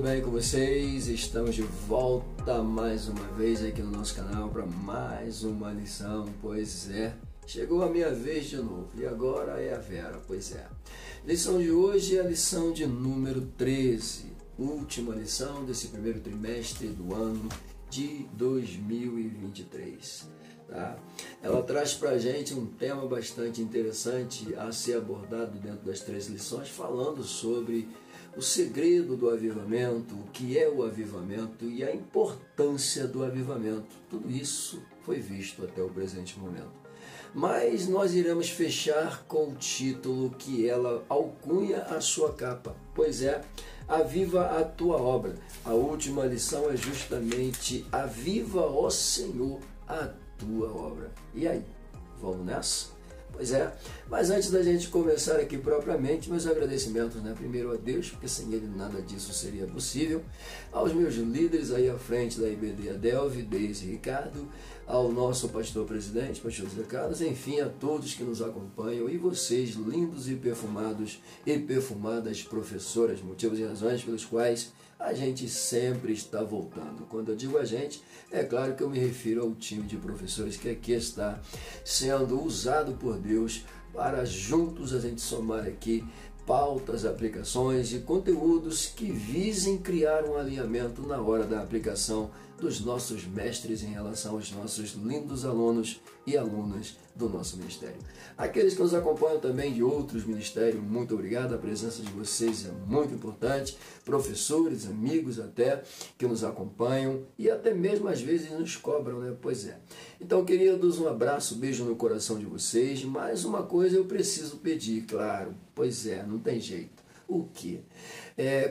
bem com vocês? Estamos de volta mais uma vez aqui no nosso canal para mais uma lição. Pois é, chegou a minha vez de novo e agora é a Vera. Pois é, lição de hoje é a lição de número 13, última lição desse primeiro trimestre do ano de 2023. Tá? Ela traz para a gente um tema bastante interessante a ser abordado dentro das 3 lições, falando sobre o segredo do avivamento, o que é o avivamento e a importância do avivamento. Tudo isso foi visto até o presente momento. Mas nós iremos fechar com o título que ela alcunha a sua capa, pois é, Aviva a tua obra. A última lição é justamente Aviva, ó Senhor, a tua obra. E aí, vamos nessa? Pois é, mas antes da gente começar aqui propriamente, meus agradecimentos, primeiro a Deus, porque sem Ele nada disso seria possível, aos meus líderes aí à frente da IBD, Adelvi, Deise e Ricardo, ao nosso pastor-presidente, pastor José Carlos, enfim, a todos que nos acompanham e vocês, lindos e perfumados e perfumadas professoras, motivos e razões pelos quais a gente sempre está voltando. Quando eu digo a gente, é claro que eu me refiro ao time de professores que aqui está sendo usado por Deus para juntos a gente somar aqui pautas, aplicações e conteúdos que visem criar um alinhamento na hora da aplicação dos nossos mestres em relação aos nossos lindos alunos e alunas do nosso ministério. Aqueles que nos acompanham também de outros ministérios, muito obrigado, a presença de vocês é muito importante, professores, amigos até, que nos acompanham e até mesmo às vezes nos cobram, Pois é. Então, queridos, um abraço, beijo no coração de vocês. Mais uma coisa eu preciso pedir, claro, pois é, não tem jeito. O que?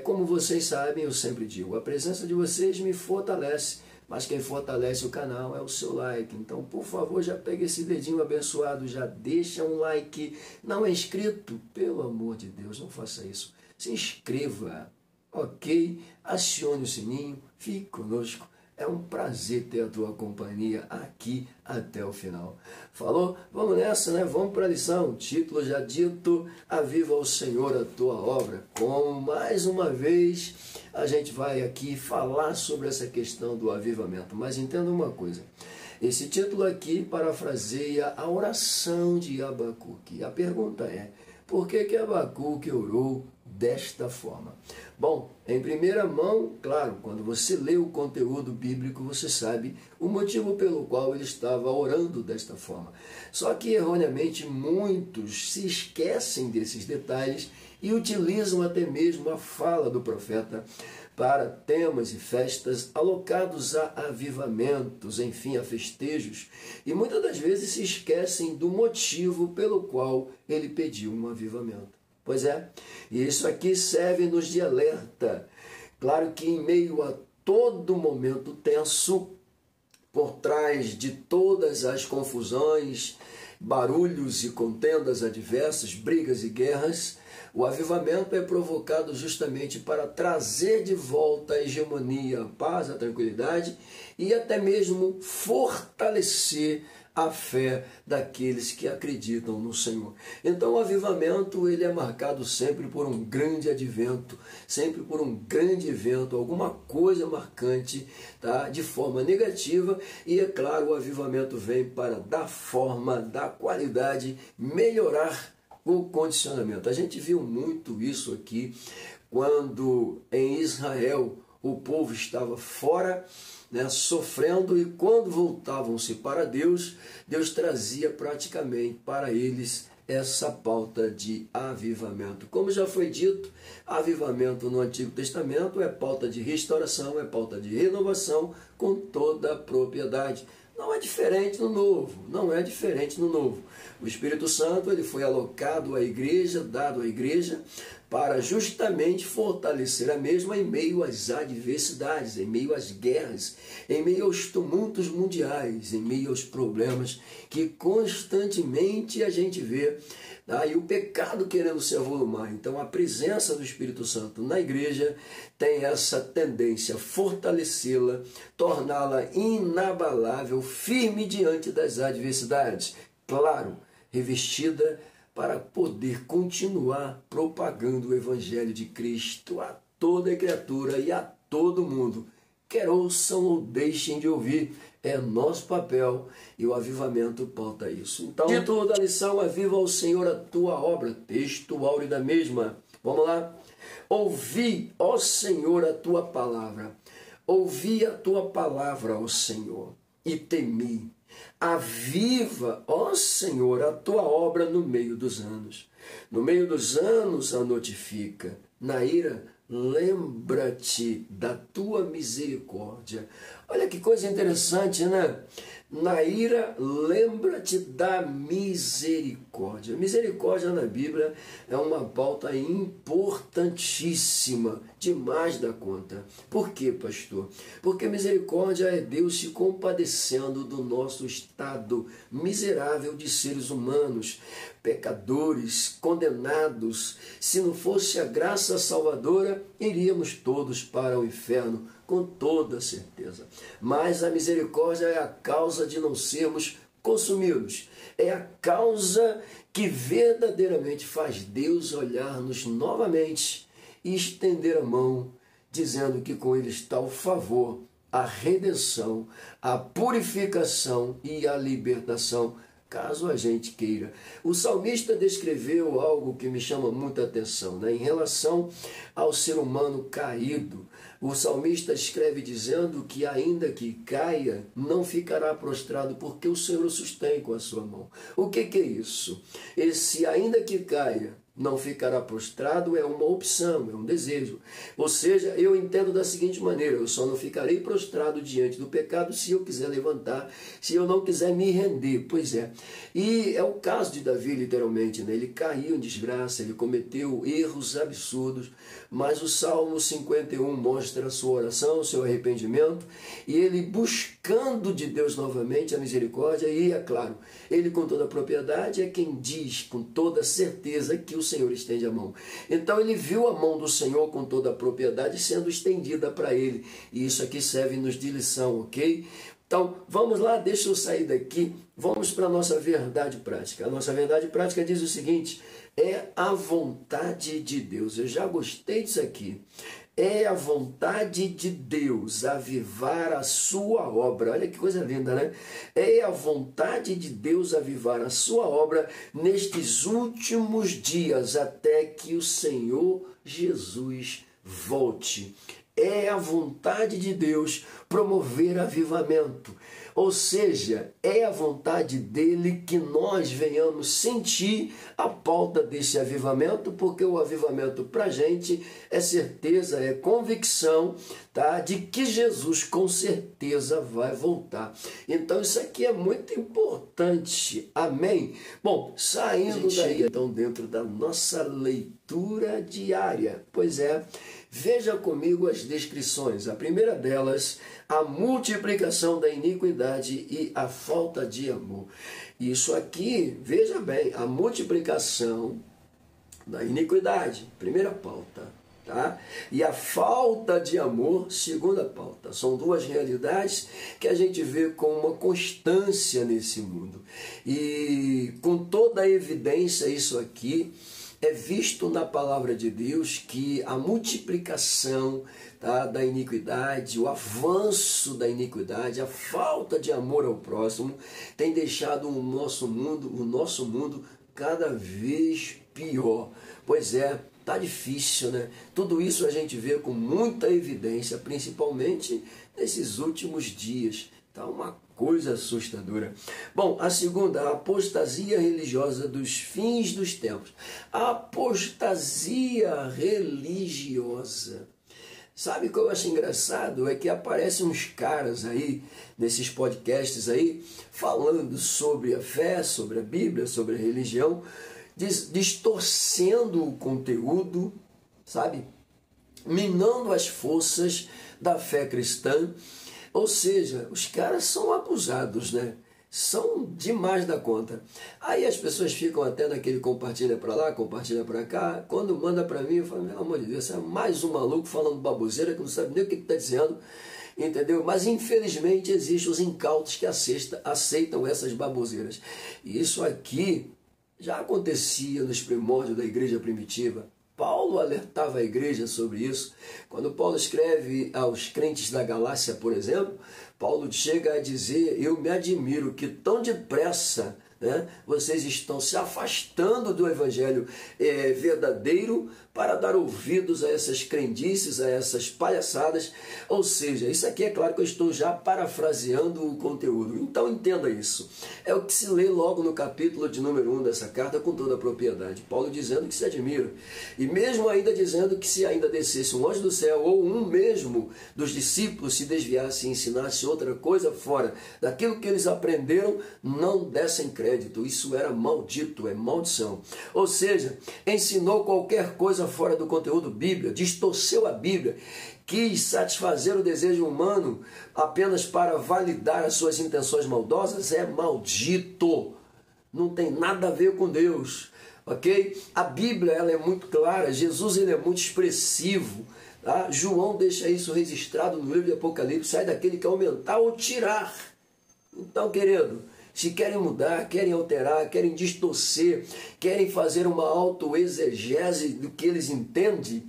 Como vocês sabem, eu sempre digo, a presença de vocês me fortalece, mas quem fortalece o canal é o seu like. Então, por favor, já pega esse dedinho abençoado, já deixa um like. Não é inscrito? Pelo amor de Deus, não faça isso. Se inscreva, ok? Acione o sininho, fique conosco. É um prazer ter a tua companhia aqui até o final. Falou? Vamos nessa, Vamos para a lição. Título já dito, Aviva ao Senhor a tua obra. Como mais uma vez a gente vai aqui falar sobre essa questão do avivamento. Mas entenda uma coisa. Esse título aqui parafraseia a oração de Abacuque. A pergunta é, por que Abacuque orou desta forma? Bom, em primeira mão, claro, quando você lê o conteúdo bíblico, você sabe o motivo pelo qual ele estava orando desta forma. Só que, erroneamente, muitos se esquecem desses detalhes e utilizam até mesmo a fala do profeta para temas e festas alocados a avivamentos, enfim, a festejos, e muitas das vezes se esquecem do motivo pelo qual ele pediu um avivamento. Pois é, e isso aqui serve-nos de alerta. Claro que em meio a todo momento tenso, por trás de todas as confusões, barulhos e contendas adversas, brigas e guerras, o avivamento é provocado justamente para trazer de volta a hegemonia, a paz, a tranquilidade e até mesmo fortalecer a fé daqueles que acreditam no Senhor. Então o avivamento ele é marcado sempre por um grande advento, sempre por um grande evento, alguma coisa marcante, de forma negativa, e é claro, o avivamento vem para dar forma, dar qualidade, melhorar o condicionamento. A gente viu muito isso aqui quando em Israel o povo estava fora, sofrendo, e quando voltavam-se para Deus, Deus trazia praticamente para eles essa pauta de avivamento. Como já foi dito, avivamento no Antigo Testamento é pauta de restauração, é pauta de renovação com toda a propriedade. Não é diferente no Novo, não é diferente no Novo. O Espírito Santo ele foi alocado à igreja, dado à igreja, para justamente fortalecer a mesma em meio às adversidades, em meio às guerras, em meio aos tumultos mundiais, em meio aos problemas que constantemente a gente vê, e o pecado querendo se avolumar. Então a presença do Espírito Santo na igreja tem essa tendência a fortalecê-la, torná-la inabalável, firme diante das adversidades. Claro, revestida para poder continuar propagando o Evangelho de Cristo a toda criatura e a todo mundo, quer ouçam ou deixem de ouvir, é nosso papel e o avivamento pauta isso. Então, título da lição: Aviva ao Senhor a tua obra, texto áureo da mesma. Vamos lá? Ouvi, ó Senhor, a tua palavra. Ouvi a tua palavra, ó Senhor, e temi. Aviva, ó Senhor, a tua obra no meio dos anos. No meio dos anos a notifica. Na ira, lembra-te da tua misericórdia. Olha que coisa interessante, né? Na ira, lembra-te da misericórdia. Misericórdia na Bíblia é uma pauta importantíssima, demais da conta. Por quê, pastor? Porque misericórdia é Deus se compadecendo do nosso estado miserável de seres humanos, pecadores, condenados. Se não fosse a graça salvadora, iríamos todos para o inferno, com toda certeza. Mas a misericórdia é a causa de não sermos consumidos. É a causa que verdadeiramente faz Deus olhar-nos novamente e estender a mão, dizendo que com Ele está o favor, a redenção, a purificação e a libertação, caso a gente queira. O salmista descreveu algo que me chama muita atenção, né? Em relação ao ser humano caído. O salmista escreve dizendo que ainda que caia, não ficará prostrado, porque o Senhor o sustém com a sua mão. O que é isso? Esse ainda que caia, não ficará prostrado é uma opção, é um desejo. Ou seja, eu entendo da seguinte maneira: eu só não ficarei prostrado diante do pecado se eu quiser levantar, se eu não quiser me render. Pois é. E é o caso de Davi, literalmente, né? Ele caiu em desgraça, ele cometeu erros absurdos, mas o Salmo 51 mostra a sua oração, o seu arrependimento, e ele buscando de Deus novamente a misericórdia, e é claro, ele com toda a propriedade é quem diz com toda certeza que o Senhor estende a mão. Então ele viu a mão do Senhor com toda a propriedade sendo estendida para ele. E isso aqui serve-nos de lição, ok? Então, vamos lá, deixa eu sair daqui, vamos para a nossa verdade prática. A nossa verdade prática diz o seguinte: é a vontade de Deus. Eu já gostei disso aqui. É a vontade de Deus avivar a sua obra. Olha que coisa linda, né? É a vontade de Deus avivar a sua obra nestes últimos dias, até que o Senhor Jesus volte. É a vontade de Deus promover avivamento. Ou seja, é a vontade dele que nós venhamos sentir a pauta desse avivamento, porque o avivamento para a gente é certeza, é convicção, tá? De que Jesus com certeza vai voltar. Então isso aqui é muito importante, amém? Bom, saindo daí, então, dentro da nossa leitura diária, pois é, veja comigo as descrições. A primeira delas, a multiplicação da iniquidade e a falta de amor. Isso aqui, veja bem, a multiplicação da iniquidade, primeira pauta, tá? E a falta de amor, segunda pauta. São duas realidades que a gente vê com uma constância nesse mundo. E com toda a evidência, isso aqui é visto na palavra de Deus, que a multiplicação, tá, da iniquidade, o avanço da iniquidade, a falta de amor ao próximo, tem deixado o nosso mundo cada vez pior. Pois é, tá difícil, né? Tudo isso a gente vê com muita evidência, principalmente nesses últimos dias. Tá uma coisa assustadora. Bom, a segunda, a apostasia religiosa dos fins dos tempos. A apostasia religiosa. Sabe o que eu acho engraçado? É que aparecem uns caras aí, nesses podcasts aí, falando sobre a fé, sobre a Bíblia, sobre a religião, distorcendo o conteúdo, sabe? Minando as forças da fé cristã. Ou seja, os caras são abusados, né? São demais da conta. Aí as pessoas ficam até naquele compartilha para lá, compartilha para cá. Quando manda para mim, eu falo, pelo amor de Deus, é mais um maluco falando baboseira que não sabe nem o que está dizendo, entendeu? Mas infelizmente existem os incautos que aceitam essas baboseiras. E isso aqui já acontecia nos primórdios da igreja primitiva. Paulo Paulo alertava a igreja sobre isso. Quando Paulo escreve aos crentes da Galácia, por exemplo, Paulo chega a dizer: eu me admiro que tão depressa, né, vocês estão se afastando do evangelho verdadeiro para dar ouvidos a essas crendices, a essas palhaçadas. Ou seja, isso aqui é claro que eu estou já parafraseando o conteúdo. Então entenda isso. É o que se lê logo no capítulo de número 1 dessa carta com toda a propriedade. Paulo dizendo que se admira. E mesmo ainda dizendo que se ainda descesse um anjo do céu ou um mesmo dos discípulos se desviasse e ensinasse outra coisa fora daquilo que eles aprenderam, não dessem crédito. Isso era maldito, é maldição. Ou seja, ensinou qualquer coisa fora do conteúdo bíblico, distorceu a Bíblia, quis satisfazer o desejo humano apenas para validar as suas intenções maldosas, é maldito. Não tem nada a ver com Deus, ok? A Bíblia ela é muito clara, Jesus ele é muito expressivo, tá? João deixa isso registrado no livro de Apocalipse: sai daquele que aumentar ou tirar. Então, querido, se querem mudar, querem alterar, querem distorcer, querem fazer uma autoexegese do que eles entendem,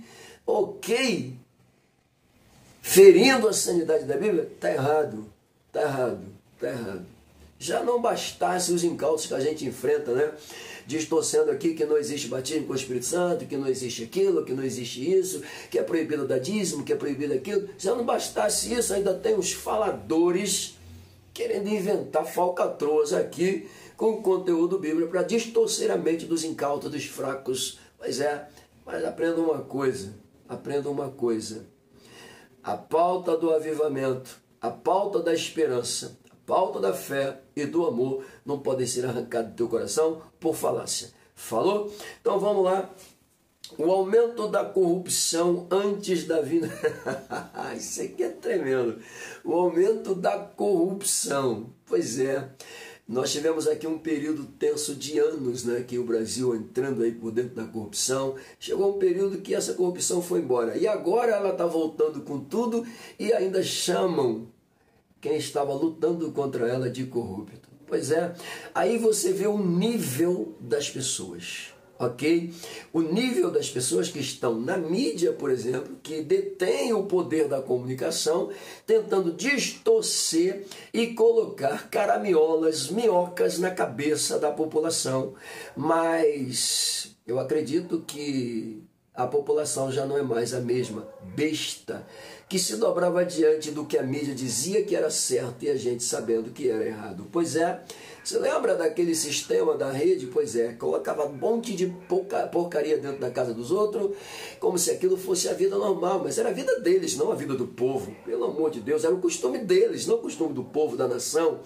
ok, ferindo a sanidade da Bíblia, está errado, está errado, está errado. Já não bastasse os incautos que a gente enfrenta, né? Distorcendo aqui que não existe batismo com o Espírito Santo, que não existe aquilo, que não existe isso, que é proibido dar dízimo, que é proibido aquilo. Já não bastasse isso, ainda tem os faladores querendo inventar falcatruas aqui com o conteúdo bíblico para distorcer a mente dos incautos, dos fracos. Pois é, mas aprenda uma coisa, a pauta do avivamento, a pauta da esperança, a pauta da fé e do amor não podem ser arrancados do teu coração por falácia. Falou? Então vamos lá. O aumento da corrupção antes da vinda. Isso aqui é tremendo. O aumento da corrupção. Pois é. Nós tivemos aqui um período tenso de anos, né, que o Brasil entrando aí por dentro da corrupção. Chegou um período que essa corrupção foi embora. E agora ela está voltando com tudo e ainda chamam quem estava lutando contra ela de corrupto. Pois é. Aí você vê o nível das pessoas. Ok? O nível das pessoas que estão na mídia, por exemplo, que detêm o poder da comunicação, tentando distorcer e colocar caramiolas, minhocas na cabeça da população. Mas eu acredito que a população já não é mais a mesma besta que se dobrava diante do que a mídia dizia que era certo e a gente sabendo que era errado. Pois é, você lembra daquele sistema da rede? Pois é, colocava um monte de porcaria dentro da casa dos outros, como se aquilo fosse a vida normal, mas era a vida deles, não a vida do povo. Pelo amor de Deus, era o costume deles, não o costume do povo, da nação.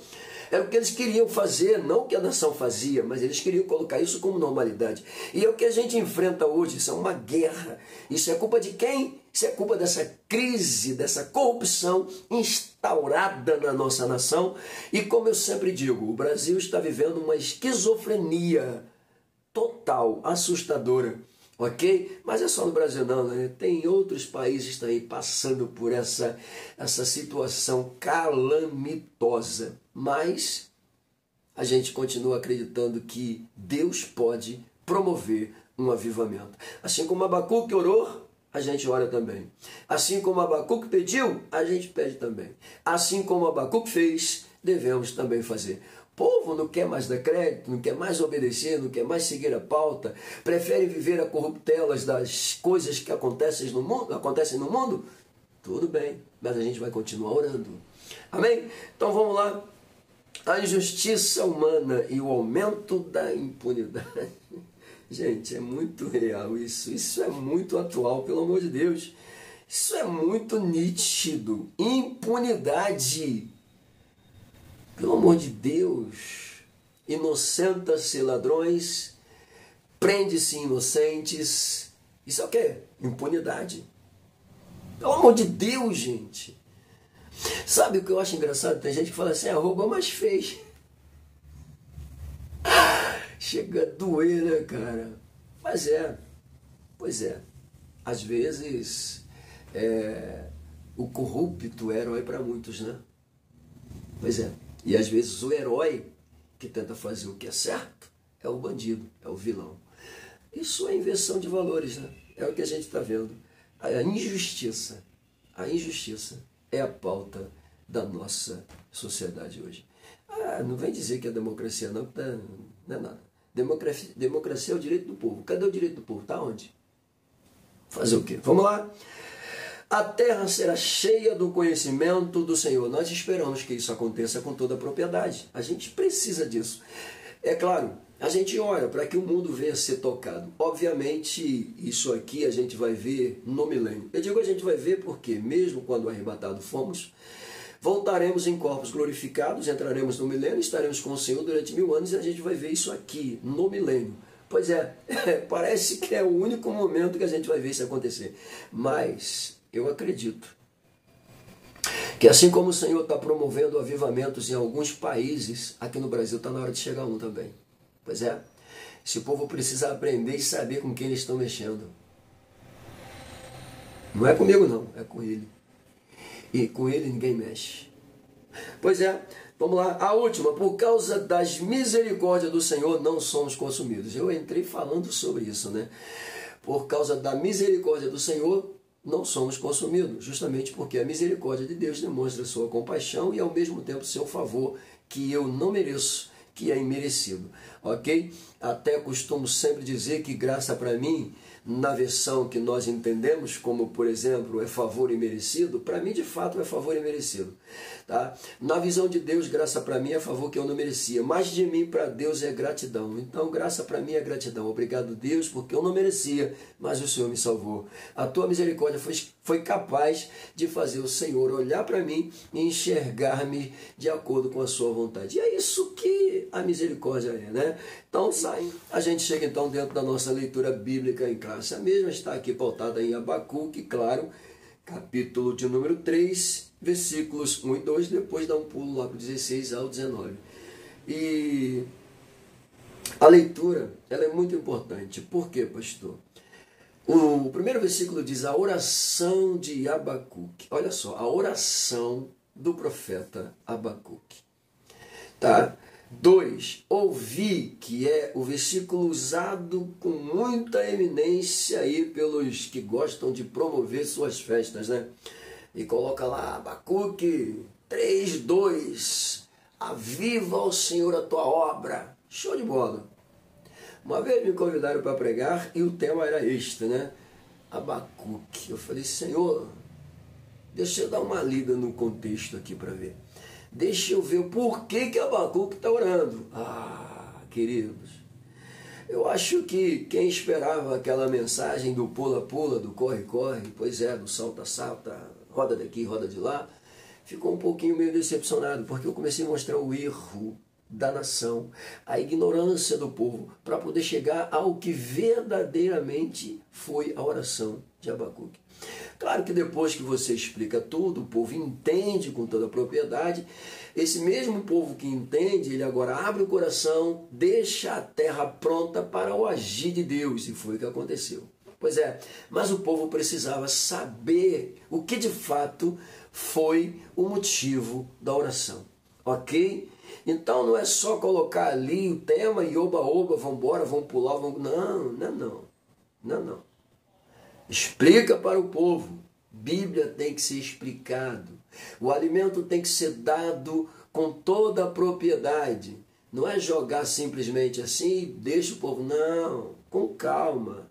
Era o que eles queriam fazer, não o que a nação fazia, mas eles queriam colocar isso como normalidade. E é o que a gente enfrenta hoje, isso é uma guerra. Isso é culpa de quem? Isso é culpa dessa crise, dessa corrupção instaurada na nossa nação. E como eu sempre digo, o Brasil está vivendo uma esquizofrenia total, assustadora. Ok? Mas é só no Brasil não, né? Tem outros países aí passando por essa situação calamitosa. Mas a gente continua acreditando que Deus pode promover um avivamento. Assim como Abacuque orou, a gente ora também. Assim como Abacuque pediu, a gente pede também. Assim como Abacuque fez, devemos também fazer. O povo não quer mais dar crédito, não quer mais obedecer, não quer mais seguir a pauta, prefere viver a corruptelas das coisas que acontecem no mundo, tudo bem, mas a gente vai continuar orando. Amém? Então vamos lá. A injustiça humana e o aumento da impunidade. Gente, é muito real isso. Isso é muito atual, pelo amor de Deus. Isso é muito nítido. Impunidade. Pelo amor de Deus, inocenta-se ladrões, prende-se inocentes. Isso é o quê? Impunidade. Pelo amor de Deus, gente. Sabe o que eu acho engraçado? Tem gente que fala assim, roubou, mas fez. Chega a doer, né, cara? Mas pois é. Às vezes, o corrupto é herói para muitos, né? Pois é. E às vezes o herói que tenta fazer o que é certo é o bandido, é o vilão. Isso é inversão de valores, né? É o que a gente está vendo. A injustiça é a pauta da nossa sociedade hoje. Não vem dizer que é democracia não, não é nada. Democracia é o direito do povo. Cadê o direito do povo? Está onde? Fazer o quê? Vamos lá. A terra será cheia do conhecimento do Senhor. Nós esperamos que isso aconteça com toda a propriedade. A gente precisa disso. É claro, a gente ora para que o mundo venha a ser tocado. Obviamente, isso aqui a gente vai ver no milênio. Eu digo a gente vai ver porque, mesmo quando arrebatado fomos, voltaremos em corpos glorificados, entraremos no milênio, estaremos com o Senhor durante 1000 anos e a gente vai ver isso aqui, no milênio. Pois é, parece que é o único momento que a gente vai ver isso acontecer. Mas eu acredito que assim como o Senhor está promovendo avivamentos em alguns países, aqui no Brasil está na hora de chegar um também. Pois é, esse povo precisa aprender e saber com quem eles estão mexendo. Não é comigo não, é com ele. E com ele ninguém mexe. Pois é, vamos lá. A última, por causa das misericórdias do Senhor não somos consumidos. Eu entrei falando sobre isso, né? Por causa da misericórdia do Senhor não somos consumidos. Justamente porque a misericórdia de Deus demonstra sua compaixão e ao mesmo tempo seu favor, que eu não mereço, que é imerecido. Ok? Até costumo sempre dizer que graça para mim, na versão que nós entendemos, como por exemplo, é favor imerecido, para mim de fato é favor imerecido. Tá? Na visão de Deus, graça para mim é favor que eu não merecia, mas de mim para Deus é gratidão. Então graça para mim é gratidão. Obrigado Deus, porque eu não merecia, mas o Senhor me salvou. A tua misericórdia foi capaz de fazer o Senhor olhar para mim e enxergar-me de acordo com a sua vontade. E é isso que a misericórdia é, né? Então a gente chega então dentro da nossa leitura bíblica em classe. A mesma está aqui pautada em Abacuque, claro, capítulo de número 3, versículos 1 e 2, depois dá um pulo lá para o 16 ao 19. E a leitura, ela é muito importante. Por quê, pastor? O primeiro versículo diz a oração de Abacuque. Olha só, a oração do profeta Abacuque. Tá? 2. Ouvi, que é o versículo usado com muita eminência aí pelos que gostam de promover suas festas, né? E coloca lá, Abacuque 3:2. Aviva ao Senhor a tua obra. Show de bola. Uma vez me convidaram para pregar e o tema era este, né? Abacuque. Eu falei, Senhor, deixa eu dar uma lida no contexto aqui para ver. Deixa eu ver o porquê que Abacuque está orando. Queridos, eu acho que quem esperava aquela mensagem do pula-pula, do corre-corre, pois é, do salta-salta, roda daqui, roda de lá, ficou um pouquinho meio decepcionado, porque eu comecei a mostrar o erro da nação, a ignorância do povo, para poder chegar ao que verdadeiramente foi a oração de Abacuque. Claro que depois que você explica tudo, o povo entende com toda a propriedade. Esse mesmo povo que entende, ele agora abre o coração, deixa a terra pronta para o agir de Deus. E foi o que aconteceu. Pois é, mas o povo precisava saber o que de fato foi o motivo da oração. Ok? Então não é só colocar ali o tema e oba-oba, vamos embora, vamos pular, vamos... Não. Explica para o povo. Bíblia tem que ser explicado. O alimento tem que ser dado com toda a propriedade. Não é jogar simplesmente assim e deixa o povo. Não, com calma.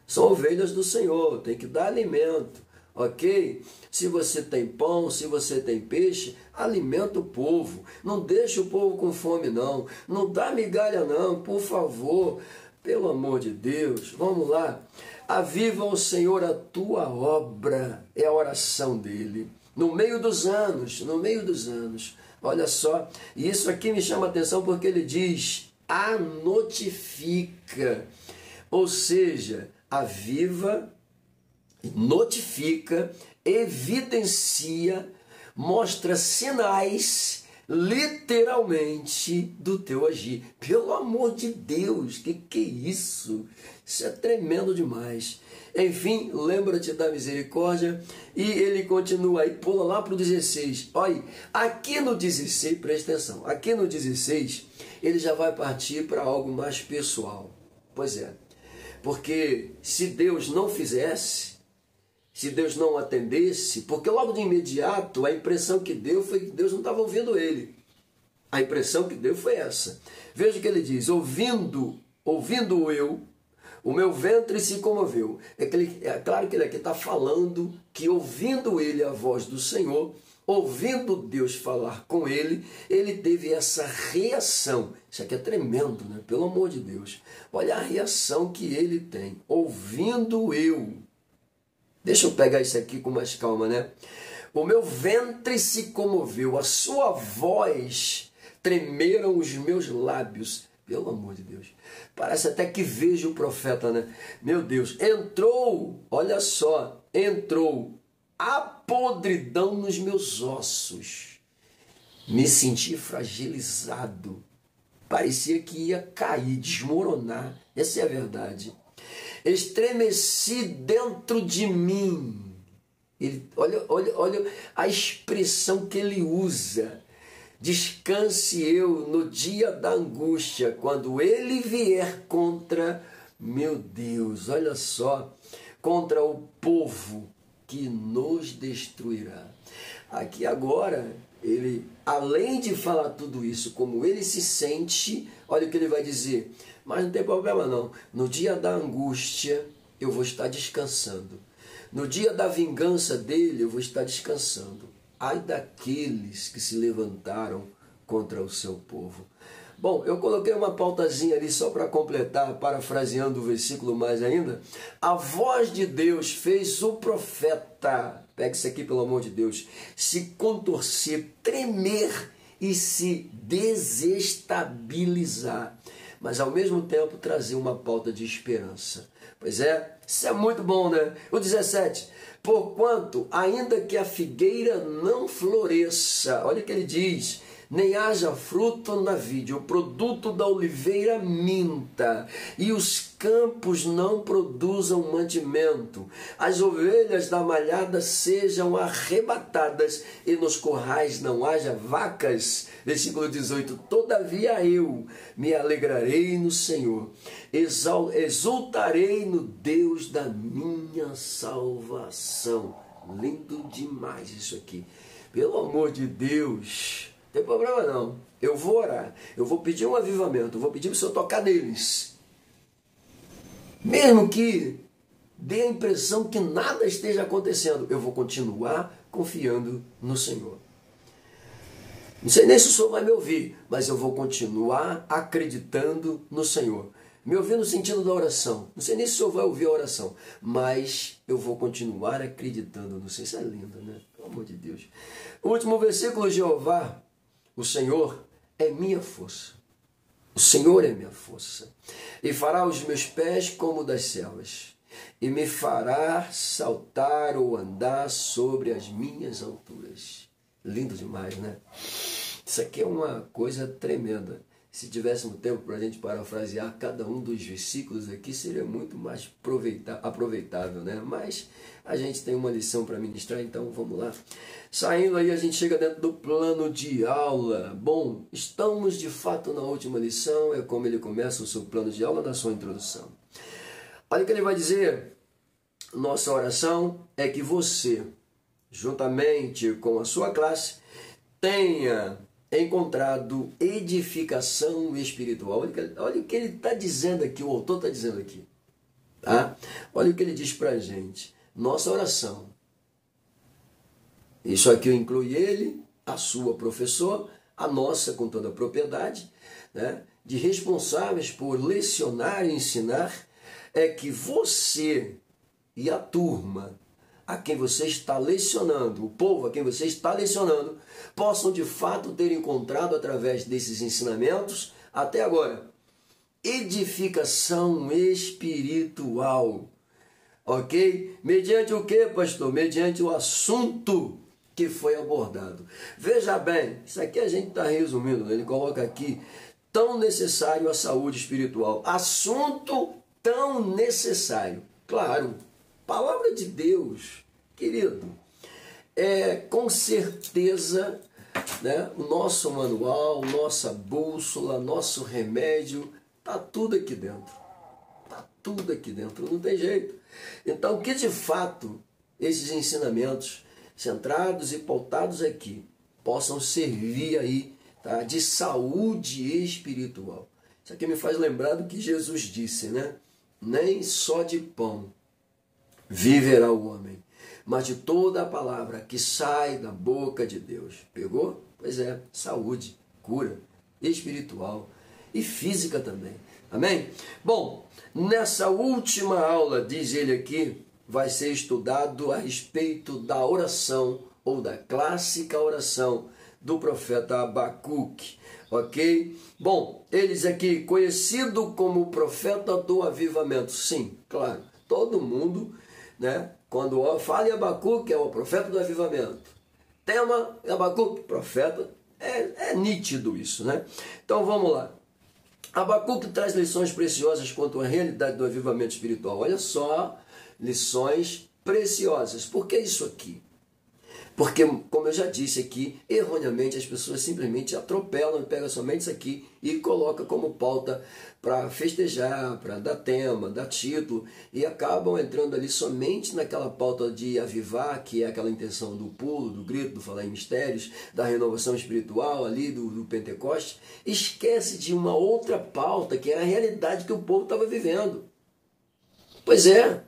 São ovelhas do Senhor, tem que dar alimento. Ok? Se você tem pão, se você tem peixe, alimenta o povo. Não deixa o povo com fome, não. Não dá migalha, não, por favor. Pelo amor de Deus, vamos lá. Aviva ao Senhor a tua obra, é a oração dele. No meio dos anos, olha só, e isso aqui me chama a atenção porque ele diz, a notifica, ou seja, aviva, notifica, evidencia, mostra sinais, literalmente, do teu agir. Pelo amor de Deus, que é isso? Isso é tremendo demais. Enfim, lembra-te da misericórdia. E ele continua aí, pula lá para o 16. Olha, aqui no 16, presta atenção, aqui no 16, ele já vai partir para algo mais pessoal. Pois é, Porque se Deus não fizesse, se Deus não atendesse, porque logo de imediato a impressão que deu foi que Deus não estava ouvindo ele. A impressão que deu foi essa. Veja o que ele diz: ouvindo eu, o meu ventre se comoveu. É claro que ele aqui está falando que ouvindo ele a voz do Senhor, ouvindo Deus falar com ele, ele teve essa reação. Isso aqui é tremendo, né? Pelo amor de Deus. Olha a reação que ele tem. Ouvindo eu. Deixa eu pegar isso aqui com mais calma, né? O meu ventre se comoveu, a sua voz tremeram os meus lábios. Pelo amor de Deus. Parece até que vejo o profeta, né? Meu Deus, entrou, olha só, entrou a podridão nos meus ossos. Me senti fragilizado. Parecia que ia cair, desmoronar. Essa é a verdade. Estremeci dentro de mim. Olha a expressão que ele usa. Descanse eu no dia da angústia, quando ele vier contra, meu Deus, olha só, contra o povo que nos destruirá. Aqui agora, ele, além de falar tudo isso, como ele se sente, olha o que ele vai dizer. Mas não tem problema não, no dia da angústia eu vou estar descansando. No dia da vingança dele eu vou estar descansando. Ai daqueles que se levantaram contra o seu povo. Bom, eu coloquei uma pautazinha ali só para completar, parafraseando o versículo mais ainda. A voz de Deus fez o profeta, pega isso aqui pelo amor de Deus, se contorcer, tremer e se desestabilizar. Mas ao mesmo tempo trazer uma pauta de esperança. Pois é, isso é muito bom, né? O 17, porquanto, ainda que a figueira não floresça, olha o que ele diz, nem haja fruto na vide, o produto da oliveira minta, e os campos não produzam mantimento, as ovelhas da malhada sejam arrebatadas, e nos currais não haja vacas. Versículo 18, todavia eu me alegrarei no Senhor, exultarei no Deus da minha salvação. Lindo demais isso aqui. Pelo amor de Deus, não tem problema não. Eu vou orar, eu vou pedir um avivamento, eu vou pedir para o Senhor tocar neles. Mesmo que dê a impressão que nada esteja acontecendo, eu vou continuar confiando no Senhor. Não sei nem se o Senhor vai me ouvir, mas eu vou continuar acreditando no Senhor. Me ouvir no sentido da oração. Não sei nem se o Senhor vai ouvir a oração, mas eu vou continuar acreditando no Senhor. Isso é lindo, né? Pelo amor de Deus. O último versículo, Jeová, o Senhor é minha força. O Senhor é minha força. E fará os meus pés como das selvas. E me fará saltar ou andar sobre as minhas alturas. Lindo demais, né? Isso aqui é uma coisa tremenda. Se tivéssemos tempo para a gente parafrasear cada um dos versículos aqui, seria muito mais aproveitável, né? Mas a gente tem uma lição para ministrar, então vamos lá. Saindo aí, a gente chega dentro do plano de aula. Bom, estamos de fato na última lição, é como ele começa o seu plano de aula na sua introdução. Olha o que ele vai dizer. Nossa oração é que você, juntamente com a sua classe, tenha encontrado edificação espiritual. Olha o que ele está dizendo aqui, o autor está dizendo aqui. Tá? Olha o que ele diz para a gente. Nossa oração. Isso aqui inclui ele, a sua professora, a nossa com toda a propriedade, né? De responsáveis por lecionar e ensinar, é que você e a turma a quem você está lecionando, o povo a quem você está lecionando, possam de fato ter encontrado através desses ensinamentos, até agora, edificação espiritual. Ok? Mediante o que, pastor? Mediante o assunto que foi abordado. Veja bem, isso aqui a gente está resumindo, né? Ele coloca aqui, tão necessário a saúde espiritual. Assunto tão necessário. Claro, palavra de Deus, querido, com certeza, né, o nosso manual, nossa bússola, nosso remédio, está tudo aqui dentro. Está tudo aqui dentro, não tem jeito. Então, que de fato esses ensinamentos centrados e pautados aqui possam servir aí, tá, de saúde espiritual. Isso aqui me faz lembrar do que Jesus disse, né? Nem só de pão viverá o homem, mas de toda a palavra que sai da boca de Deus. Pegou? Pois é, saúde, cura espiritual e física também. Amém? Bom, nessa última aula, diz ele aqui, vai ser estudado a respeito da oração, ou da clássica oração do profeta Abacuque, ok? Bom, eles aqui, conhecido como o profeta do avivamento. Sim, claro, todo mundo, né, quando fala em Abacuque, é o profeta do avivamento. Tema, Abacuque, profeta, é nítido isso, né? Então vamos lá. Abacuque traz lições preciosas quanto à realidade do avivamento espiritual. Olha só, lições preciosas. Por que isso aqui? Porque, como eu já disse aqui, erroneamente as pessoas simplesmente atropelam e pegam somente isso aqui e colocam como pauta para festejar, para dar tema, dar título, e acabam entrando ali somente naquela pauta de avivar, que é aquela intenção do pulo, do grito, do falar em mistérios, da renovação espiritual ali, do Pentecoste. Esquece de uma outra pauta, que é a realidade que o povo estava vivendo. Pois é.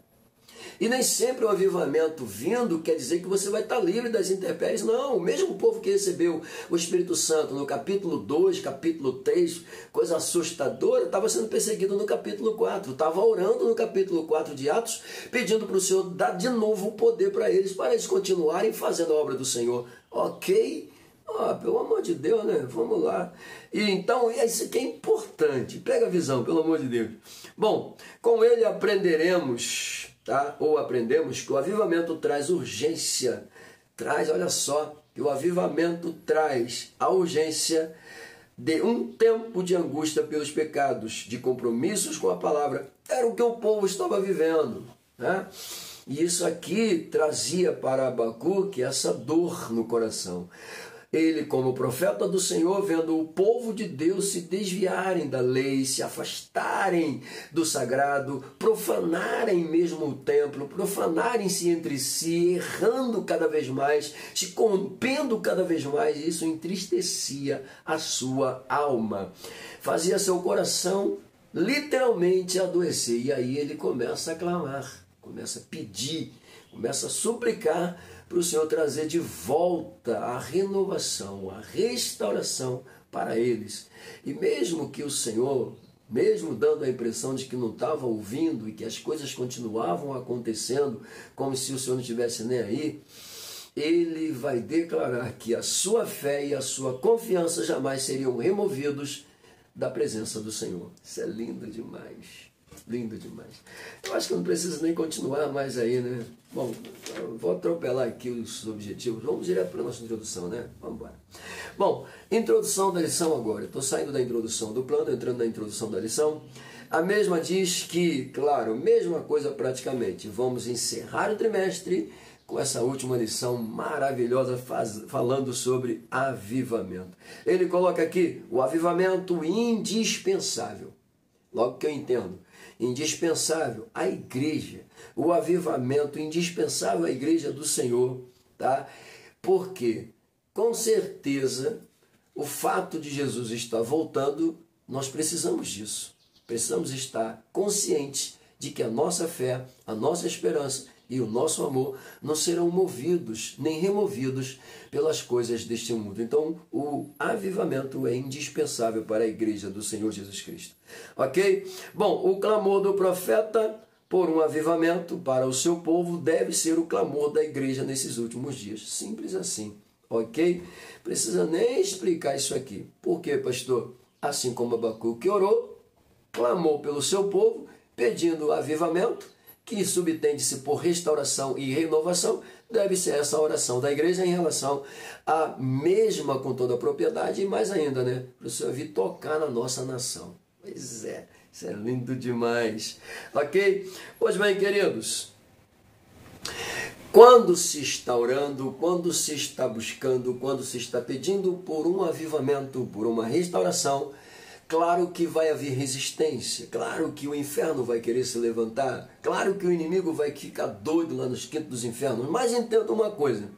E nem sempre o avivamento vindo quer dizer que você vai estar livre das intempéries. Não, o mesmo povo que recebeu o Espírito Santo no capítulo 2, capítulo 3, coisa assustadora, estava sendo perseguido no capítulo 4. Estava orando no capítulo 4 de Atos, pedindo para o Senhor dar de novo o poder para eles continuarem fazendo a obra do Senhor. Ok? Pelo amor de Deus, né? Vamos lá. E então, isso aqui é importante. Pega a visão, pelo amor de Deus. Bom, com ele aprenderemos... Tá? Ou aprendemos que o avivamento traz urgência, olha só, que o avivamento traz a urgência de um tempo de angústia pelos pecados, de compromissos com a palavra. Era o que o povo estava vivendo, né? E isso aqui trazia para Abacuque essa dor no coração. Ele, como profeta do Senhor, vendo o povo de Deus se desviarem da lei, se afastarem do sagrado, profanarem mesmo o templo, profanarem-se entre si, errando cada vez mais, se corrompendo cada vez mais, isso entristecia a sua alma, fazia seu coração literalmente adoecer. E aí ele começa a clamar, começa a pedir, começa a suplicar para o Senhor trazer de volta a renovação, a restauração para eles. E mesmo que o Senhor, mesmo dando a impressão de que não estava ouvindo e que as coisas continuavam acontecendo como se o Senhor não estivesse nem aí, ele vai declarar que a sua fé e a sua confiança jamais seriam removidos da presença do Senhor. Isso é lindo demais. Lindo demais. Eu acho que eu não preciso nem continuar mais aí, né? Bom, vou atropelar aqui os objetivos. Vamos direto para a nossa introdução, né? Vamos embora. Bom, introdução da lição agora. Estou saindo da introdução do plano, entrando na introdução da lição. A mesma diz que, claro, mesma coisa praticamente. Vamos encerrar o trimestre com essa última lição maravilhosa falando sobre avivamento. Ele coloca aqui o avivamento indispensável. Logo que eu entendo, indispensável à igreja, o avivamento indispensável à igreja do Senhor, tá? Porque, com certeza, o fato de Jesus estar voltando, nós precisamos disso. Precisamos estar conscientes de que a nossa fé, a nossa esperança e o nosso amor não serão movidos nem removidos pelas coisas deste mundo. Então, o avivamento é indispensável para a igreja do Senhor Jesus Cristo. Ok? Bom, o clamor do profeta por um avivamento para o seu povo deve ser o clamor da igreja nesses últimos dias. Simples assim. Ok? Precisa nem explicar isso aqui. Por quê, pastor? Assim como Abacuque orou, clamou pelo seu povo, pedindo avivamento, que subtende-se por restauração e renovação, deve ser essa oração da igreja em relação à mesma com toda a propriedade e mais ainda, né? Para o Senhor vir tocar na nossa nação. Pois é, isso é lindo demais. Ok? Pois bem, queridos, quando se está orando, quando se está buscando, quando se está pedindo por um avivamento, por uma restauração, Claro que vai haver resistência, claro que o inferno vai querer se levantar, claro que o inimigo vai ficar doido lá nos quintos dos infernos, mas entenda uma coisa,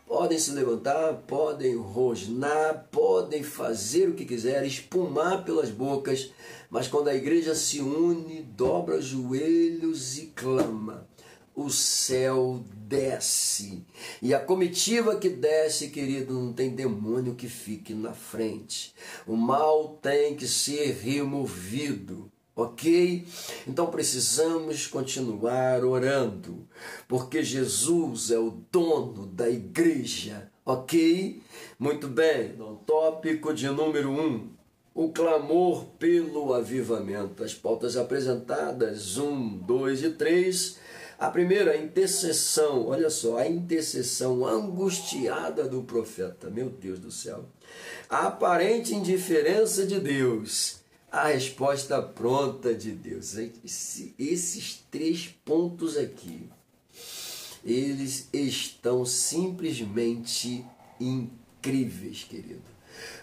podem se levantar, podem rosnar, podem fazer o que quiserem, espumar pelas bocas, mas quando a igreja se une, dobra os joelhos e clama, o céu desce. E a comitiva que desce, querido, não tem demônio que fique na frente. O mal tem que ser removido, ok? Então precisamos continuar orando, porque Jesus é o dono da igreja, ok? Muito bem, no tópico de número 1. O clamor pelo avivamento. As pautas apresentadas, 1, 2 e 3. A primeira, a intercessão. Olha só, a intercessão angustiada do profeta. Meu Deus do céu. A aparente indiferença de Deus. A resposta pronta de Deus. Esses 3 pontos aqui, eles estão simplesmente incríveis, querido.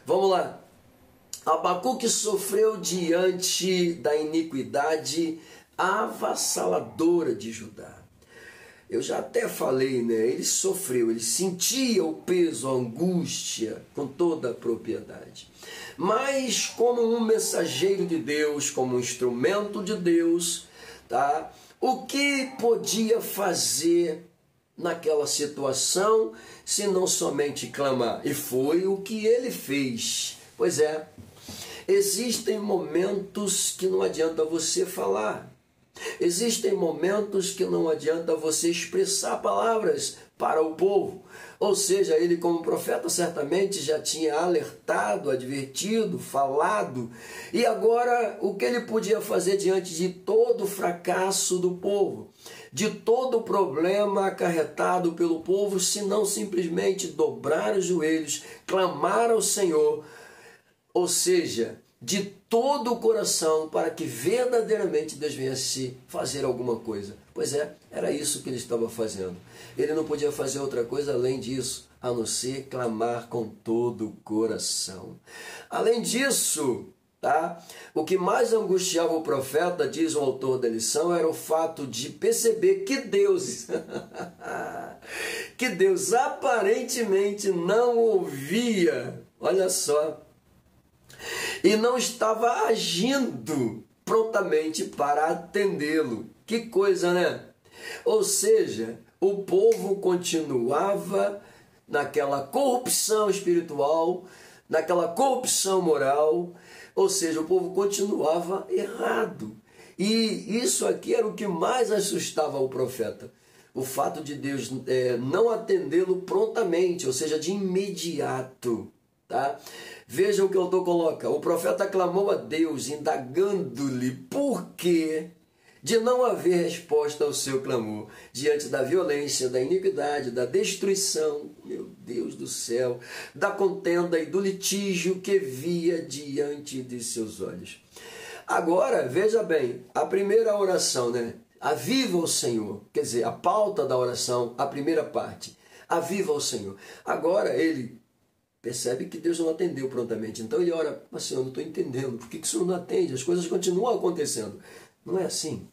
Vamos lá. Abacuque sofreu diante da iniquidade avassaladora de Judá. Eu já até falei, né? Ele sofreu, ele sentia o peso, a angústia com toda a propriedade. Mas como um mensageiro de Deus, como um instrumento de Deus, tá? O que podia fazer naquela situação, se não somente clamar? E foi o que ele fez. Pois é, existem momentos que não adianta você falar. Existem momentos que não adianta você expressar palavras para o povo. Ou seja, ele como profeta certamente já tinha alertado, advertido, falado. E agora o que ele podia fazer diante de todo o fracasso do povo? De todo o problema acarretado pelo povo, se não simplesmente dobrar os joelhos, clamar ao Senhor, ou seja, de todo o coração, para que verdadeiramente Deus viesse fazer alguma coisa. Pois é, era isso que ele estava fazendo. Ele não podia fazer outra coisa além disso, a não ser clamar com todo o coração. Além disso, tá? O que mais angustiava o profeta, diz o autor da lição, era o fato de perceber que Deus aparentemente não ouvia, olha só, e não estava agindo prontamente para atendê-lo. Que coisa, né? Ou seja, o povo continuava naquela corrupção espiritual, naquela corrupção moral, ou seja, o povo continuava errado. E isso aqui era o que mais assustava o profeta. O fato de Deus não atendê-lo prontamente, ou seja, de imediato. Tá? Veja o que o autor coloca. O profeta clamou a Deus, indagando-lhe por que de não haver resposta ao seu clamor, diante da violência, da iniquidade, da destruição, meu Deus do céu, da contenda e do litígio que via diante de seus olhos. Agora, veja bem, a primeira oração, né? Aviva o Senhor, quer dizer, a pauta da oração, a primeira parte, aviva o Senhor. Agora ele percebe que Deus não atendeu prontamente, então ele ora, mas Senhor, eu não estou entendendo, por que o Senhor não atende? As coisas continuam acontecendo. Não é assim.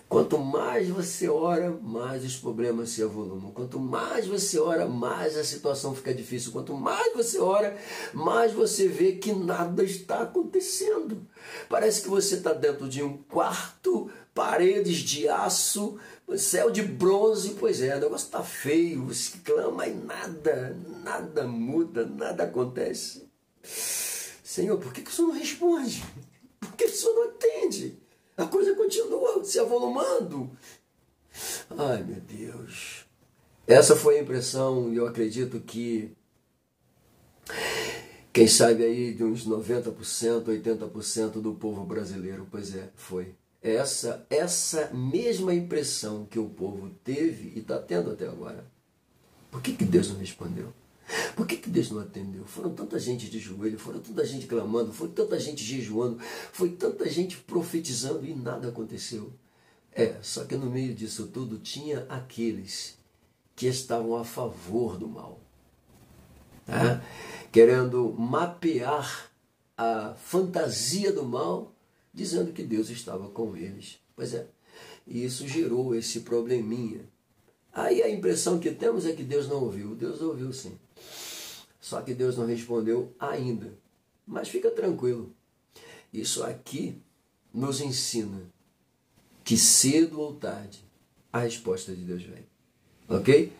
Quanto mais você ora, mais os problemas se avolumam. Quanto mais você ora, mais a situação fica difícil. Quanto mais você ora, mais você vê que nada está acontecendo. Parece que você está dentro de um quarto, paredes de aço, céu de bronze. Pois é, o negócio está feio, você clama e nada muda, nada acontece. Senhor, por que o Senhor não responde? Por que o Senhor não atende? A coisa continua se avolumando. Ai, meu Deus. Essa foi a impressão, e eu acredito que, quem sabe aí de uns 90%, 80% do povo brasileiro, pois é, foi. Essa mesma impressão que o povo teve e está tendo até agora. Por que Deus não respondeu? Por que Deus não atendeu? Foram tanta gente de joelho, foram tanta gente clamando, foi tanta gente jejuando, foi tanta gente profetizando e nada aconteceu. Só que no meio disso tudo tinha aqueles que estavam a favor do mal, tá? Querendo mapear a fantasia do mal, dizendo que Deus estava com eles. Pois é, e isso gerou esse probleminha. Aí a impressão que temos é que Deus não ouviu. Deus ouviu sim. Só que Deus não respondeu ainda. Mas fica tranquilo. Isso aqui nos ensina que cedo ou tarde a resposta de Deus vem. Ok?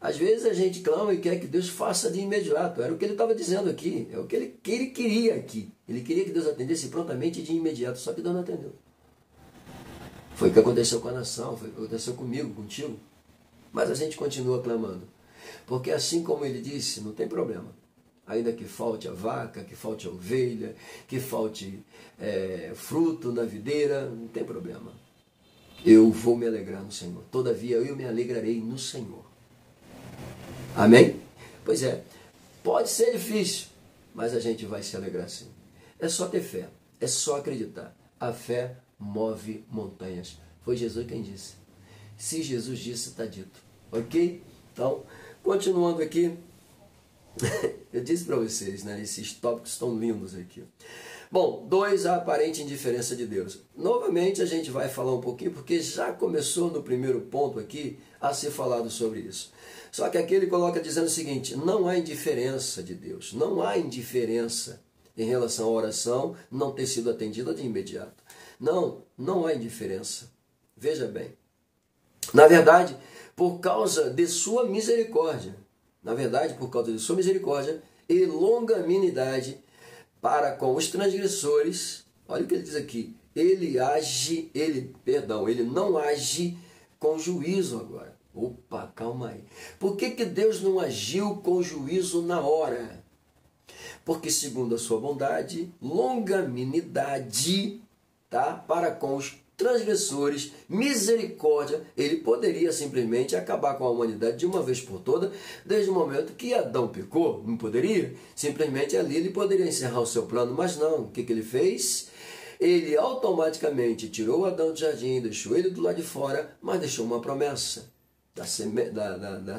Às vezes a gente clama e quer que Deus faça de imediato. Era o que ele estava dizendo aqui. É o que ele queria aqui. Ele queria que Deus atendesse prontamente de imediato. Só que Deus não atendeu. Foi o que aconteceu com a nação. Foi o que aconteceu comigo, contigo. Mas a gente continua clamando. Porque assim como ele disse, não tem problema. Ainda que falte a vaca, que falte a ovelha, que falte fruto na videira, não tem problema. Eu vou me alegrar no Senhor. Todavia eu me alegrarei no Senhor. Amém? Pois é, pode ser difícil, mas a gente vai se alegrar sim. É só ter fé, é só acreditar. A fé move montanhas. Foi Jesus quem disse. Se Jesus disse, está dito. Ok? Então, continuando aqui, eu disse para vocês, né? Esses tópicos estão lindos aqui. Bom, 2, a aparente indiferença de Deus. Novamente a gente vai falar um pouquinho, porque já começou no primeiro ponto aqui a ser falado sobre isso. Só que aqui ele coloca dizendo o seguinte: não há indiferença de Deus, não há indiferença em relação à oração não ter sido atendida de imediato. Não há indiferença. Veja bem. Na verdade, por causa de sua misericórdia, e longanimidade para com os transgressores, olha o que ele diz aqui, ele não age com juízo agora. Opa, calma aí. Por que Deus não agiu com juízo na hora? Porque segundo a sua bondade, longanimidade, tá? Para com os transgressores, misericórdia, ele poderia simplesmente acabar com a humanidade de uma vez por toda, desde o momento que Adão pecou, não poderia? Simplesmente ali ele poderia encerrar o seu plano, mas não. O que ele fez? Ele automaticamente tirou Adão do jardim, deixou ele do lado de fora, mas deixou uma promessa. Da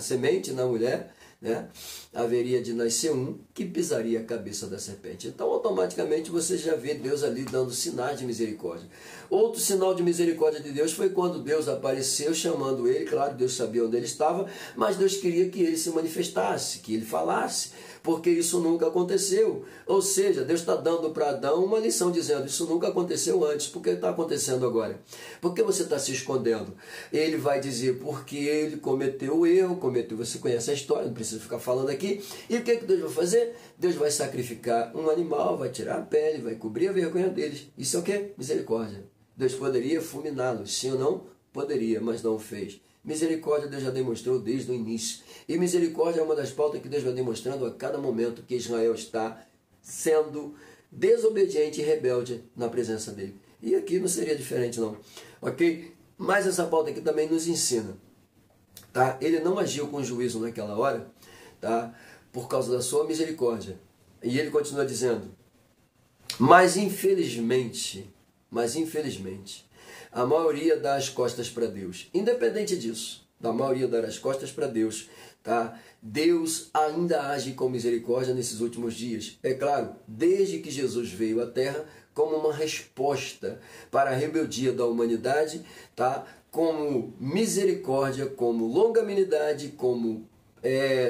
semente na mulher, né? Haveria de nascer um que pisaria a cabeça da serpente. Então, automaticamente, você já vê Deus ali dando sinais de misericórdia. Outro sinal de misericórdia de Deus foi quando Deus apareceu chamando ele. Claro, Deus sabia onde ele estava, mas Deus queria que ele se manifestasse, que ele falasse, porque isso nunca aconteceu. Ou seja, Deus está dando para Adão uma lição dizendo: isso nunca aconteceu antes, por que está acontecendo agora? Por que você está se escondendo? Ele vai dizer: porque ele cometeu o erro, você conhece a história, não precisa ficar falando aqui. E o que Deus vai fazer? Deus vai sacrificar um animal, vai tirar a pele, vai cobrir a vergonha deles. Isso é o quê? Misericórdia. Deus poderia fulminá-los, sim ou não? Poderia, mas não fez. Misericórdia Deus já demonstrou desde o início. E misericórdia é uma das pautas que Deus vai demonstrando a cada momento que Israel está sendo desobediente e rebelde na presença dele. E aqui não seria diferente não. Ok? Mas essa pauta aqui também nos ensina. Tá? Ele não agiu com juízo naquela hora, tá? Por causa da sua misericórdia. E ele continua dizendo: mas infelizmente, a maioria dá as costas para Deus. Independente disso, da maioria dar as costas para Deus, tá? Deus ainda age com misericórdia nesses últimos dias. É claro, desde que Jesus veio à Terra, como uma resposta para a rebeldia da humanidade, tá? Como misericórdia, como longanimidade, como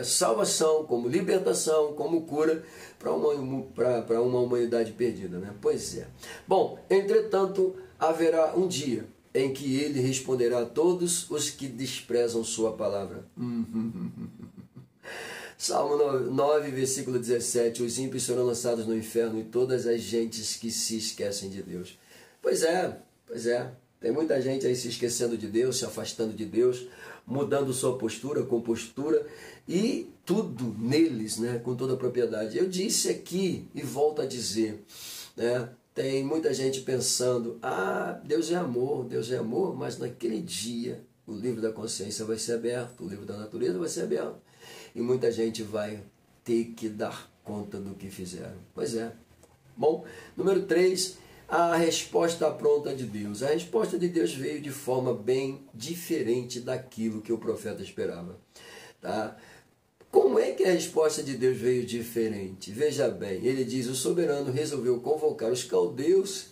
salvação, como libertação, como cura para uma humanidade perdida, né? Pois é. Bom, entretanto, haverá um dia em que ele responderá a todos os que desprezam sua palavra. Salmo 9, versículo 17, os ímpios serão lançados no inferno e todas as gentes que se esquecem de Deus. Pois é. Tem muita gente aí se esquecendo de Deus, se afastando de Deus, mudando sua postura, compostura e tudo neles, né, com toda a propriedade. Eu disse aqui e volto a dizer, né, tem muita gente pensando: Deus é amor, mas naquele dia o livro da consciência vai ser aberto, o livro da natureza vai ser aberto e muita gente vai ter que dar conta do que fizeram. Pois é. Bom, número 3, a resposta pronta de Deus. A resposta de Deus veio de forma bem diferente daquilo que o profeta esperava. Tá? Como é que a resposta de Deus veio diferente? Veja bem, ele diz, o soberano resolveu convocar os caldeus,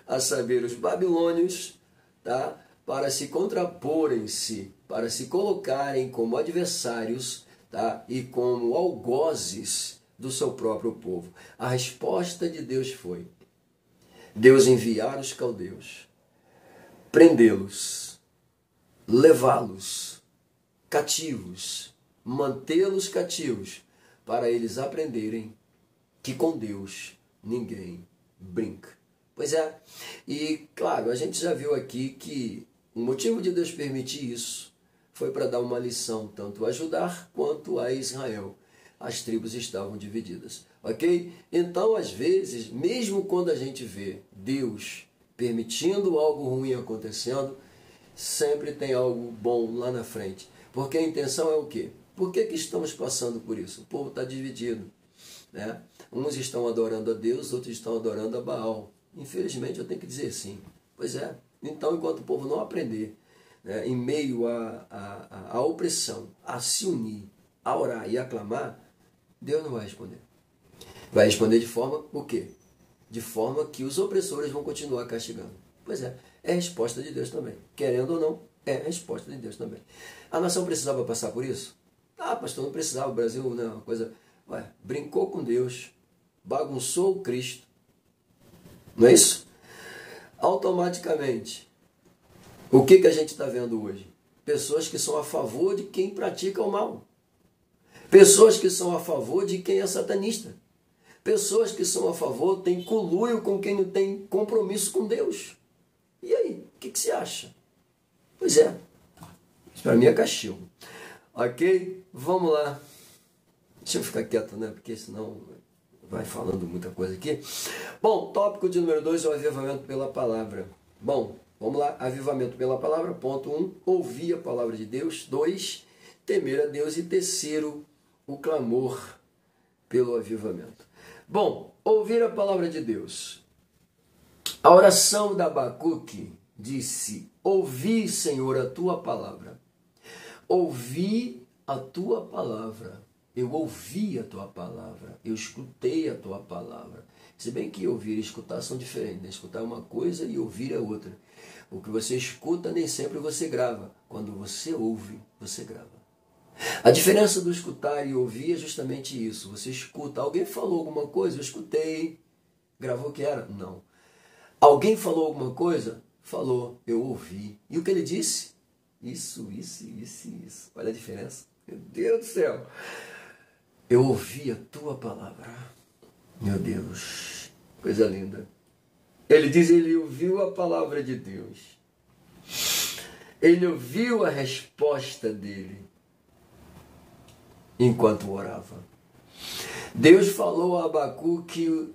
a saber, os babilônios, tá? Para se contraporem-se, para se colocarem como adversários, tá? E como algozes do seu próprio povo. A resposta de Deus foi Deus enviar os caldeus, prendê-los, levá-los cativos, mantê-los cativos, para eles aprenderem que com Deus ninguém brinca. Pois é, e claro, a gente já viu aqui que o motivo de Deus permitir isso foi para dar uma lição tanto a Judá quanto a Israel. As tribos estavam divididas, ok? Então, às vezes, mesmo quando a gente vê Deus permitindo algo ruim acontecendo, sempre tem algo bom lá na frente. Porque a intenção é o quê? Por que estamos passando por isso? O povo está dividido, né? Uns estão adorando a Deus, outros estão adorando a Baal. Infelizmente, eu tenho que dizer sim. Pois é. Então, enquanto o povo não aprender, né, em meio à opressão, a se unir, a orar e a clamar, Deus não vai responder. Vai responder de forma o quê? De forma que os opressores vão continuar castigando. Pois é a resposta de Deus também. Querendo ou não, é a resposta de Deus também. A nação precisava passar por isso? Ah, pastor, não precisava. O Brasil, né, uma coisa... Ué, brincou com Deus, bagunçou o Cristo. Não é isso? Automaticamente, o que a gente está vendo hoje? Pessoas que são a favor de quem pratica o mal. Pessoas que são a favor de quem é satanista. Pessoas que são a favor, têm conluio com quem não tem compromisso com Deus. E aí, o que você acha? Pois é, isso para mim é cachorro. Ok? Vamos lá. Deixa eu ficar quieto, né? Porque senão vai falando muita coisa aqui. Bom, tópico de número 2 é o avivamento pela palavra. Bom, vamos lá. Avivamento pela palavra. Ponto 1, ouvir a palavra de Deus. 2, temer a Deus. E terceiro, o clamor pelo avivamento. Bom, ouvir a palavra de Deus. A oração da Abacuque disse, ouvi, Senhor, a tua palavra. Ouvi a tua palavra. Eu ouvi a tua palavra. Eu escutei a tua palavra. Se bem que ouvir e escutar são diferentes, né? Escutar é uma coisa e ouvir é outra. O que você escuta nem sempre você grava. Quando você ouve, você grava. A diferença do escutar e ouvir é justamente isso. Você escuta. Alguém falou alguma coisa? Eu escutei. Gravou o que era? Não. Alguém falou alguma coisa? Falou. Eu ouvi. E o que ele disse? Isso. Olha a diferença. Meu Deus do céu. Eu ouvi a tua palavra. Meu Deus. Coisa linda. Ele diz, ele ouviu a palavra de Deus. Ele ouviu a resposta dele enquanto orava. Deus falou a Abacuque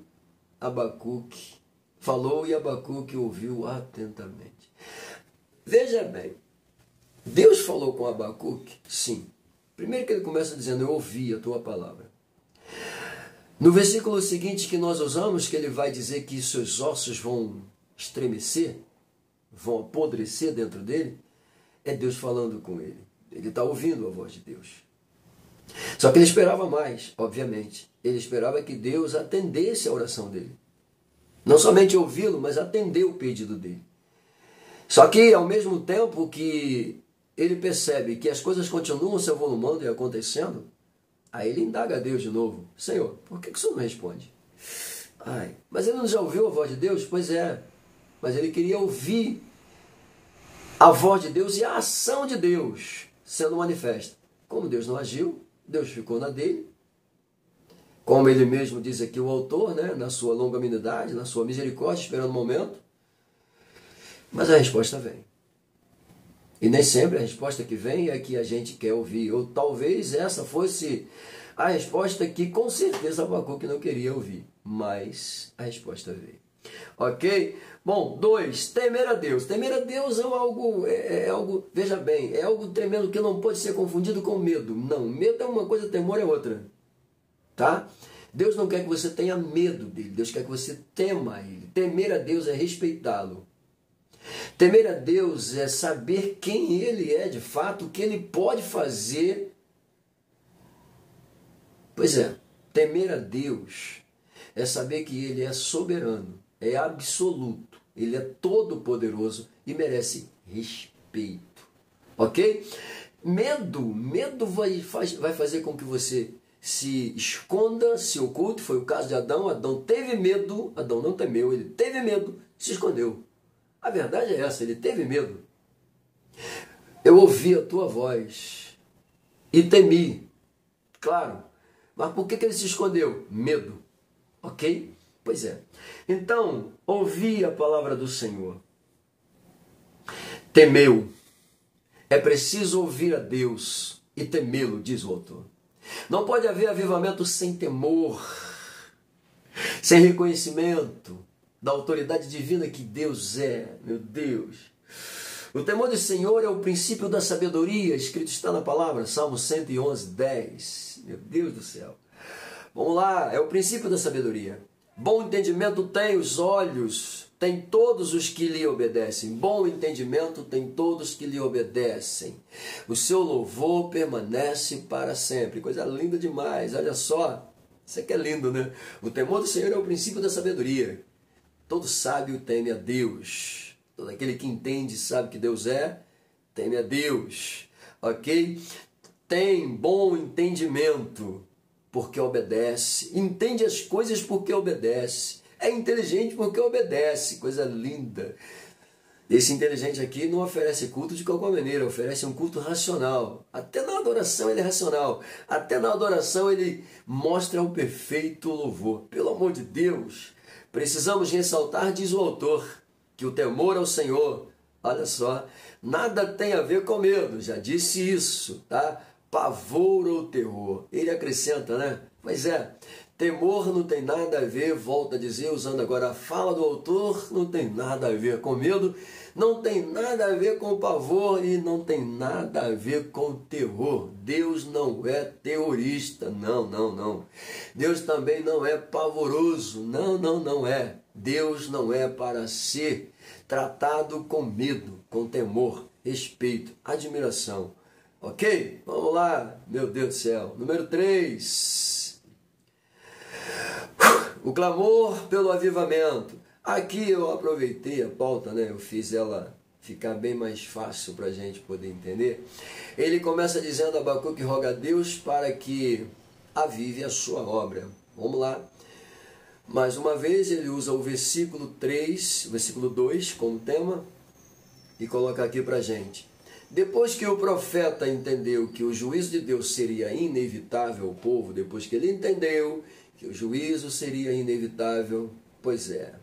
falou e Abacuque ouviu atentamente. Veja bem, Deus falou com Abacuque? Sim. Primeiro que ele começa dizendo, eu ouvi a tua palavra. No versículo seguinte que nós usamos, que ele vai dizer que seus ossos vão estremecer, vão apodrecer dentro dele, é Deus falando com ele. Ele está ouvindo a voz de Deus. Só que ele esperava mais, obviamente. Ele esperava que Deus atendesse a oração dele. Não somente ouvi-lo, mas atender o pedido dele. Só que, ao mesmo tempo que ele percebe que as coisas continuam se avolumando e acontecendo, aí ele indaga a Deus de novo. Senhor, por que o senhor não responde? Mas ele não já ouviu a voz de Deus? Pois é, mas ele queria ouvir a voz de Deus e a ação de Deus sendo manifesta. Como Deus não agiu, Deus ficou na dele. Como ele mesmo diz aqui o autor, né, na sua longanimidade, na sua misericórdia, esperando o momento. Mas a resposta vem. E nem sempre a resposta que vem é a que a gente quer ouvir. Ou talvez essa fosse a resposta que com certeza Abacuque não queria ouvir. Mas a resposta veio. Ok? Bom, 2, temer a Deus. Temer a Deus é algo, veja bem, é algo tremendo que não pode ser confundido com medo. Não, medo é uma coisa, temor é outra. Tá? Deus não quer que você tenha medo dele. Deus quer que você tema ele. Temer a Deus é respeitá-lo. Temer a Deus é saber quem ele é de fato, o que ele pode fazer Pois é, temer a Deus é saber que Ele é soberano, é absoluto, Ele é todo-poderoso e merece respeito. Ok? Medo vai fazer com que você se esconda, se oculte. Foi o caso de Adão. Adão teve medo, Adão não temeu, ele teve medo, se escondeu. A verdade é essa, ele teve medo. Eu ouvi a tua voz e temi, claro. Mas por que ele se escondeu? Medo. Ok? Pois é. Então, ouvi a palavra do Senhor. Temeu. É preciso ouvir a Deus e temê-lo, diz o autor. Não pode haver avivamento sem temor, sem reconhecimento da autoridade divina que Deus é, meu Deus. O temor do Senhor é o princípio da sabedoria, escrito está na palavra, Salmo 111, 10. Meu Deus do céu. Vamos lá, é o princípio da sabedoria. Bom entendimento tem os olhos, tem todos os que lhe obedecem. Bom entendimento tem todos que lhe obedecem. O seu louvor permanece para sempre. Coisa linda demais, olha só. Isso aqui é lindo, né? O temor do Senhor é o princípio da sabedoria. Todo sábio teme a Deus. Todo aquele que entende e sabe que Deus é, teme a Deus. Ok? Tem bom entendimento porque obedece. Entende as coisas porque obedece. É inteligente porque obedece. Coisa linda. Esse inteligente aqui não oferece culto de qualquer maneira, oferece um culto racional. Até na adoração ele é racional. Até na adoração ele mostra o perfeito louvor. Pelo amor de Deus, precisamos ressaltar, diz o autor, que o temor ao Senhor, olha só, nada tem a ver com medo. Já disse isso, tá? Pavor ou terror. Ele acrescenta, né? Pois é, temor não tem nada a ver, volta a dizer, usando agora a fala do autor, não tem nada a ver com medo, não tem nada a ver com pavor e não tem nada a ver com terror. Deus não é terrorista, não. Deus também não é pavoroso, não é. Deus não é para ser tratado com medo, com temor, respeito, admiração. Ok? Vamos lá, meu Deus do céu. Número 3. O clamor pelo avivamento. Aqui eu aproveitei a pauta, né? Eu fiz ela ficar bem mais fácil para a gente poder entender. Ele começa dizendo: Abacuque roga a Deus para que avive a sua obra. Vamos lá. Mais uma vez ele usa o versículo 3, versículo 2 como tema e coloca aqui para a gente. Depois que o profeta entendeu que o juízo de Deus seria inevitável ao povo, depois que ele entendeu que o juízo seria inevitável, pois é,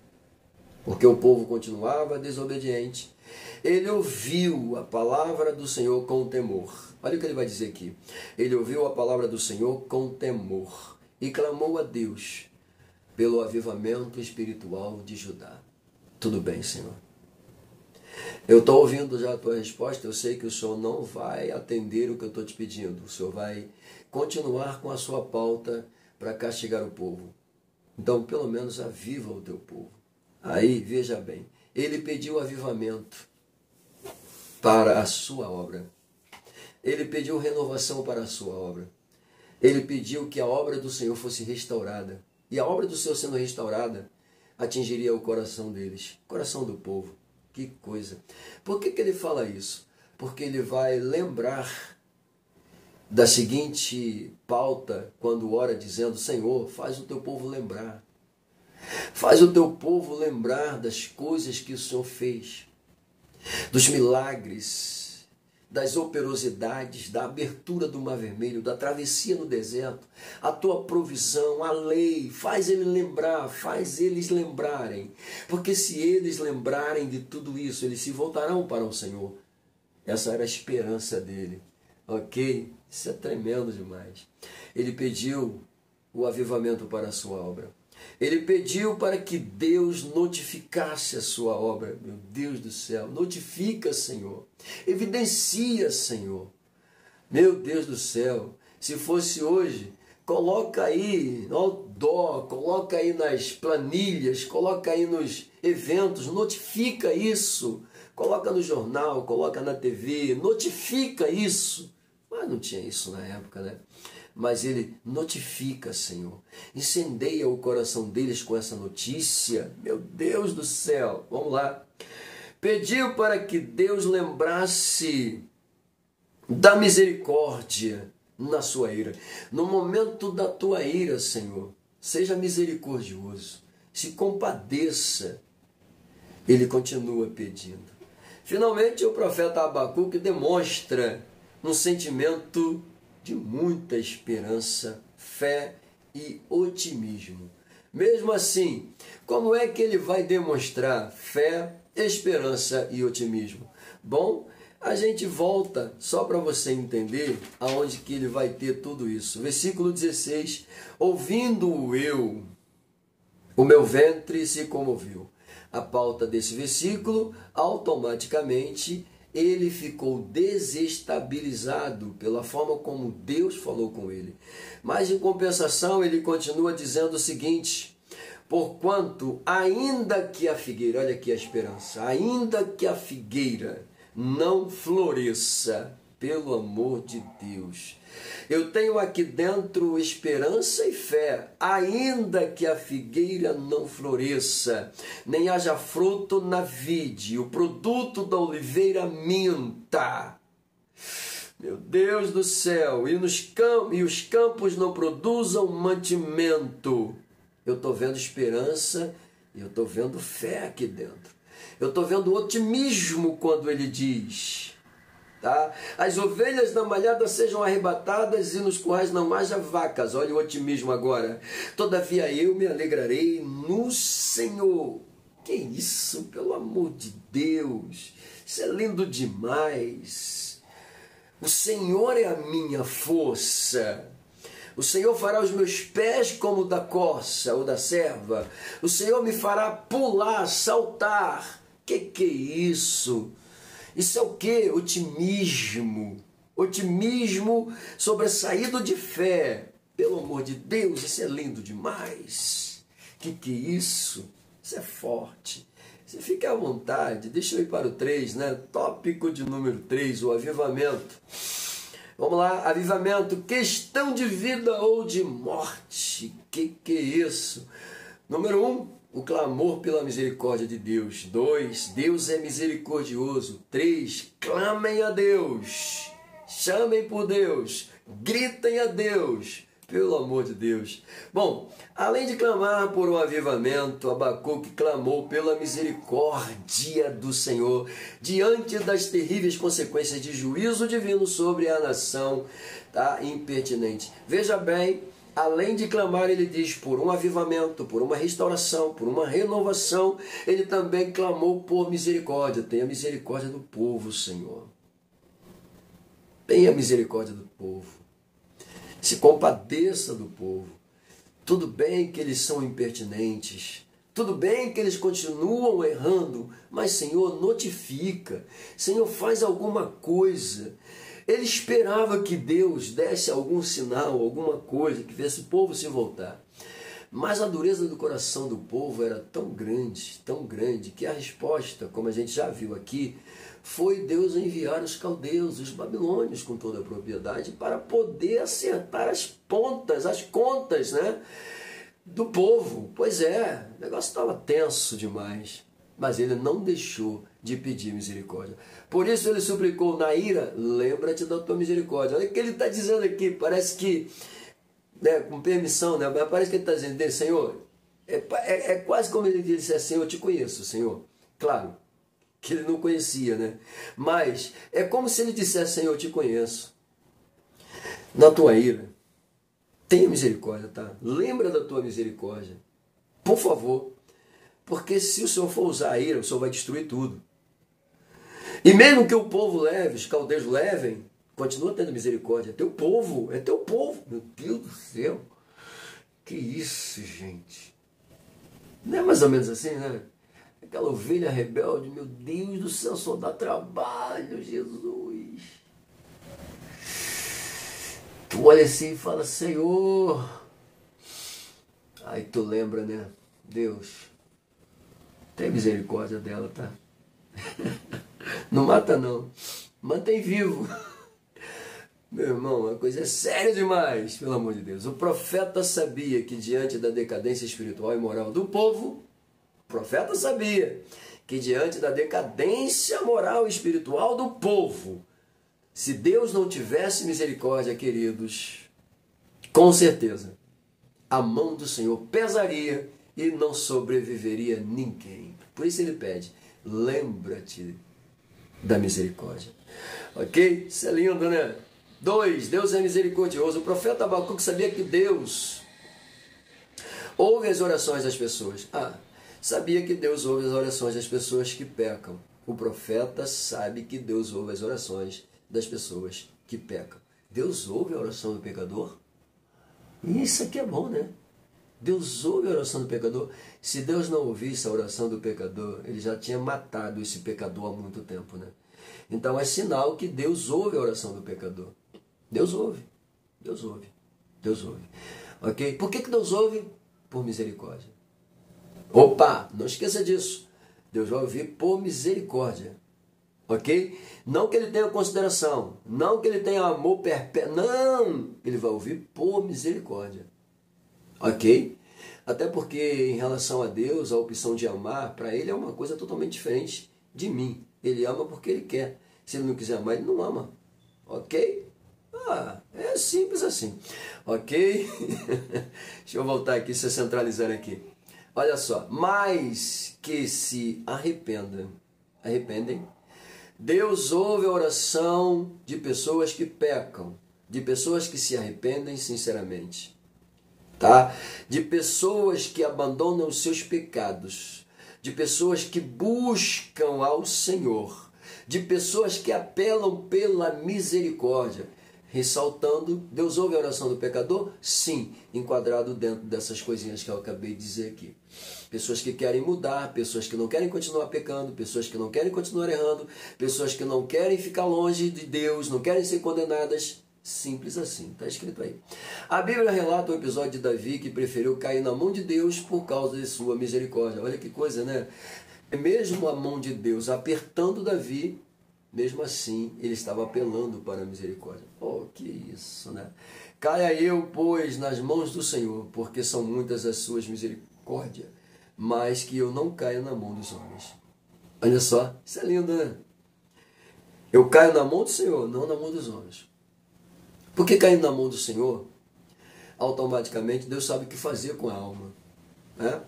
porque o povo continuava desobediente, ele ouviu a palavra do Senhor com temor. Olha o que ele vai dizer aqui. Ele ouviu a palavra do Senhor com temor e clamou a Deus pelo avivamento espiritual de Judá. Tudo bem, Senhor. Eu estou ouvindo já a tua resposta, eu sei que o Senhor não vai atender o que eu estou te pedindo. O Senhor vai continuar com a sua pauta para castigar o povo. Então, pelo menos, aviva o teu povo. Aí, veja bem, ele pediu avivamento para a sua obra. Ele pediu renovação para a sua obra. Ele pediu que a obra do Senhor fosse restaurada. E a obra do Senhor sendo restaurada atingiria o coração deles, o coração do povo. Que coisa. Por que ele fala isso? Porque ele vai lembrar da seguinte pauta quando ora dizendo: Senhor, faz o teu povo lembrar. Faz o teu povo lembrar das coisas que o Senhor fez, dos milagres, das operosidades, da abertura do Mar Vermelho, da travessia no deserto, a tua provisão, a lei. Faz ele lembrar, faz eles lembrarem. Porque se eles lembrarem de tudo isso, eles se voltarão para o Senhor. Essa era a esperança dele. Ok? Isso é tremendo demais. Ele pediu o avivamento para a sua obra. Ele pediu para que Deus notificasse a sua obra. Meu Deus do céu, notifica, Senhor. Evidencia, Senhor. Meu Deus do céu, se fosse hoje, coloca aí no outdoor, coloca aí nas planilhas, coloca aí nos eventos, notifica isso. Coloca no jornal, coloca na TV, notifica isso. Mas não tinha isso na época, né? mas ele notifica, Senhor. Incendeia o coração deles com essa notícia. Meu Deus do céu, vamos lá. Pediu para que Deus lembrasse da misericórdia na sua ira. No momento da tua ira, Senhor, seja misericordioso, se compadeça. Ele continua pedindo. Finalmente, o profeta Abacuque demonstra um sentimento de muita esperança, fé e otimismo. Mesmo assim, como é que ele vai demonstrar fé, esperança e otimismo? Bom, a gente volta só para você entender aonde que ele vai ter tudo isso. Versículo 16, ouvindo eu, o meu ventre se comoveu. A pauta desse versículo, automaticamente, ele ficou desestabilizado pela forma como Deus falou com ele. Mas, em compensação, ele continua dizendo o seguinte: porquanto, ainda que a figueira, olha aqui a esperança, ainda que a figueira não floresça, pelo amor de Deus, eu tenho aqui dentro esperança e fé, ainda que a figueira não floresça, nem haja fruto na vide, o produto da oliveira minta. Meu Deus do céu, e os campos não produzam mantimento. Eu estou vendo esperança e eu estou vendo fé aqui dentro. Eu estou vendo otimismo quando ele diz... Tá? As ovelhas na malhada sejam arrebatadas e nos currais não haja vacas. Olha o otimismo agora. Todavia eu me alegrarei no Senhor. Que isso, pelo amor de Deus. Isso é lindo demais. O Senhor é a minha força. O Senhor fará os meus pés como o da corça ou da serva. O Senhor me fará pular, saltar. Que é isso? Isso é o quê? Otimismo. Otimismo sobressaído de fé. Pelo amor de Deus, isso é lindo demais. Que é isso? Isso é forte. Você fica à vontade. Deixa eu ir para o 3, né? Tópico de número 3, o avivamento. Vamos lá, avivamento, questão de vida ou de morte. Que é isso? Número 1. O clamor pela misericórdia de Deus. 2. Deus é misericordioso. 3. Clamem a Deus. Chamem por Deus. Gritem a Deus. Pelo amor de Deus. Bom, além de clamar por um avivamento, Abacuque clamou pela misericórdia do Senhor diante das terríveis consequências de juízo divino sobre a nação impertinente. Veja bem, além de clamar, ele diz por um avivamento, por uma restauração, por uma renovação, ele também clamou por misericórdia. Tenha misericórdia do povo, Senhor. Tenha misericórdia do povo. Se compadeça do povo. Tudo bem que eles são impertinentes. Tudo bem que eles continuam errando. Mas, Senhor, notifica. Senhor, faz alguma coisa. Ele esperava que Deus desse algum sinal, alguma coisa, que fizesse o povo se voltar. Mas a dureza do coração do povo era tão grande, que a resposta, como a gente já viu aqui, foi Deus enviar os caldeus, os babilônios, com toda a propriedade, para poder acertar as contas, né, do povo. Pois é, o negócio estava tenso demais. Mas ele não deixou de pedir misericórdia. Por isso ele suplicou na ira, lembra-te da tua misericórdia. Olha o que ele está dizendo aqui, parece que, né, com permissão, né, mas parece que ele está dizendo, Senhor, é quase como ele disse assim, eu te conheço, Senhor. Claro, que ele não conhecia, né? Mas é como se ele dissesse, Senhor, eu te conheço. Na tua ira, tenha misericórdia, tá? Lembra da tua misericórdia. Por favor. Porque se o Senhor for usar a ira, o Senhor vai destruir tudo. E mesmo que o povo leve, os caldeus levem, continua tendo misericórdia. É teu povo, é teu povo. Meu Deus do céu. Que isso, gente. Não é mais ou menos assim, né? Aquela ovelha rebelde, meu Deus do céu, só dá trabalho, Jesus. Tu olha assim e fala, Senhor. Aí tu lembra, né? Deus, tem misericórdia dela, tá? Não mata não, mantém vivo. Meu irmão, a coisa é séria demais, pelo amor de Deus. O profeta sabia que diante da decadência espiritual e moral do povo, o profeta sabia que diante da decadência moral e espiritual do povo, se Deus não tivesse misericórdia, queridos, com certeza, a mão do Senhor pesaria e não sobreviveria ninguém. Por isso ele pede, lembra-te da misericórdia. Ok? Isso é lindo, né? 2. Deus é misericordioso. O profeta Abacuque sabia que Deus ouve as orações das pessoas. Sabia que Deus ouve as orações das pessoas que pecam. O profeta sabe que Deus ouve as orações das pessoas que pecam. Deus ouve a oração do pecador? Isso aqui é bom, né? Deus ouve a oração do pecador. Se Deus não ouvisse a oração do pecador, ele já tinha matado esse pecador há muito tempo, né? Então é sinal que Deus ouve a oração do pecador. Deus ouve. Deus ouve. Deus ouve. Ok? Por que Deus ouve? Por misericórdia. Opa! Não esqueça disso. Deus vai ouvir por misericórdia. Ok? Não que ele tenha consideração. Não que ele tenha amor perpétuo. Não! Ele vai ouvir por misericórdia. Ok? Até porque em relação a Deus, a opção de amar, para ele é uma coisa totalmente diferente de mim. Ele ama porque ele quer. Se ele não quiser amar, ele não ama. Ok? É simples assim. Ok? Deixa eu voltar aqui, se centralizar aqui. Olha só. Mas que se arrependem, Deus ouve a oração de pessoas que pecam, de pessoas que se arrependem sinceramente. Tá? De pessoas que abandonam os seus pecados, de pessoas que buscam ao Senhor, de pessoas que apelam pela misericórdia. Ressaltando, Deus ouve a oração do pecador? Sim, enquadrado dentro dessas coisinhas que eu acabei de dizer aqui. Pessoas que querem mudar, pessoas que não querem continuar pecando, pessoas que não querem continuar errando, pessoas que não querem ficar longe de Deus, não querem ser condenadas. Simples assim, está escrito aí. A Bíblia relata o episódio de Davi que preferiu cair na mão de Deus por causa de sua misericórdia. Olha que coisa, né? Mesmo a mão de Deus apertando Davi, mesmo assim ele estava apelando para a misericórdia. Oh, que isso, né? Caia eu, pois, nas mãos do Senhor, porque são muitas as suas misericórdias, mas que eu não caia na mão dos homens. Olha só, isso é lindo, né? Eu caio na mão do Senhor, não na mão dos homens. Porque caindo na mão do Senhor, automaticamente Deus sabe o que fazer com a alma. Né?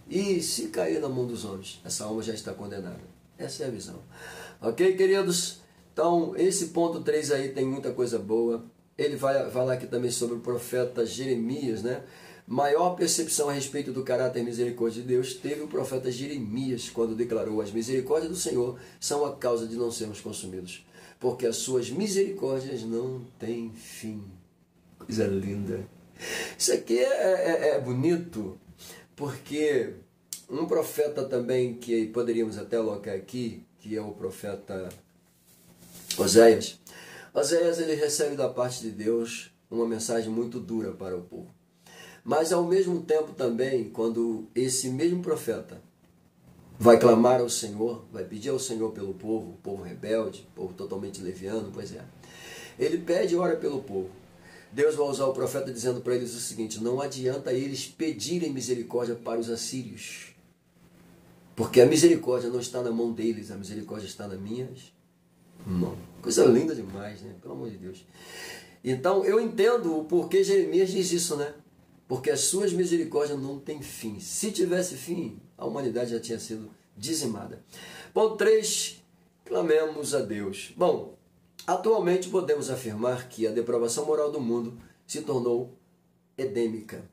E se cair na mão dos homens, essa alma já está condenada. Essa é a visão. Ok, queridos? Então, esse ponto 3 aí tem muita coisa boa. Ele vai falar aqui também sobre o profeta Jeremias, né? Maior percepção a respeito do caráter misericórdia de Deus teve o profeta Jeremias, quando declarou: as misericórdias do Senhor são a causa de não sermos consumidos, porque as suas misericórdias não têm fim. Coisa linda. Isso aqui é bonito, porque um profeta também que poderíamos até colocar aqui, que é o profeta Oséias. Oséias, ele recebe da parte de Deus uma mensagem muito dura para o povo. Mas ao mesmo tempo também, quando esse mesmo profeta vai clamar ao Senhor, vai pedir ao Senhor pelo povo, povo rebelde, povo totalmente leviano, pois é. Ele pede e ora pelo povo. Deus vai usar o profeta dizendo para eles o seguinte: não adianta eles pedirem misericórdia para os assírios, porque a misericórdia não está na mão deles, a misericórdia está nas minhas mãos. Coisa linda demais, né? Pelo amor de Deus. Então eu entendo o porquê Jeremias diz isso, né? Porque as suas misericórdias não têm fim. Se tivesse fim, a humanidade já tinha sido dizimada. Ponto 3, clamemos a Deus. Bom, atualmente podemos afirmar que a depravação moral do mundo se tornou endêmica.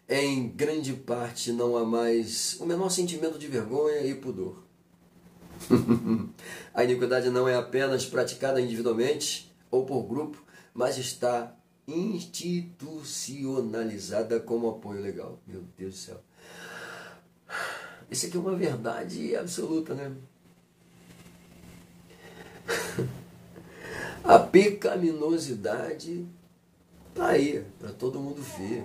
Em grande parte não há mais o menor sentimento de vergonha e pudor. A iniquidade não é apenas praticada individualmente ou por grupo, mas está institucionalizada como apoio legal. Meu Deus do céu. Isso aqui é uma verdade absoluta, né? A pecaminosidade está aí para todo mundo ver.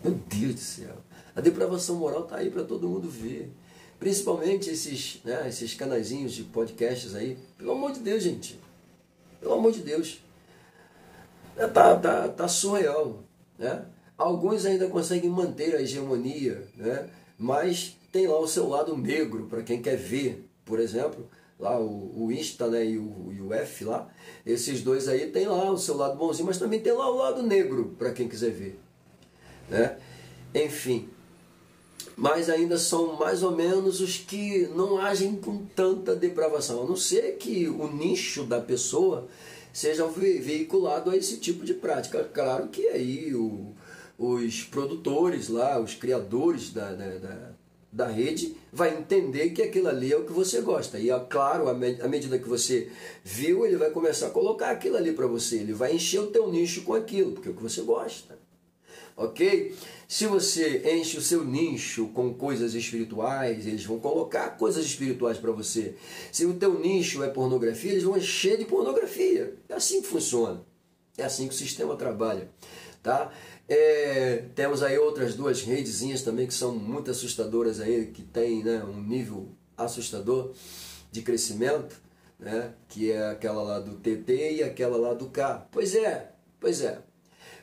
Meu Deus do céu. A depravação moral está aí para todo mundo ver. Principalmente esses canaizinhos de podcasts aí. Pelo amor de Deus, gente. Pelo amor de Deus. Tá surreal, né? Alguns ainda conseguem manter a hegemonia, né? Mas tem lá o seu lado negro, para quem quer ver, por exemplo, lá o Insta, né, e o F lá, esses dois aí tem lá o seu lado bonzinho, mas também tem lá o lado negro, para quem quiser ver, né? Enfim, mas ainda são mais ou menos os que não agem com tanta depravação, a não ser que o nicho da pessoa seja veiculado a esse tipo de prática. Claro que aí os produtores lá, os criadores da rede, vai entender que aquilo ali é o que você gosta. E, claro, à medida que você viu, ele vai começar a colocar aquilo ali para você. Ele vai encher o teu nicho com aquilo, porque é o que você gosta. Ok? Se você enche o seu nicho com coisas espirituais, eles vão colocar coisas espirituais para você. Se o teu nicho é pornografia, eles vão encher de pornografia. É assim que funciona. É assim que o sistema trabalha. Tá? Temos aí outras duas redezinhas também que são muito assustadoras aí, que tem, né, um nível assustador de crescimento, né, que é aquela lá do TT e aquela lá do K. Pois é.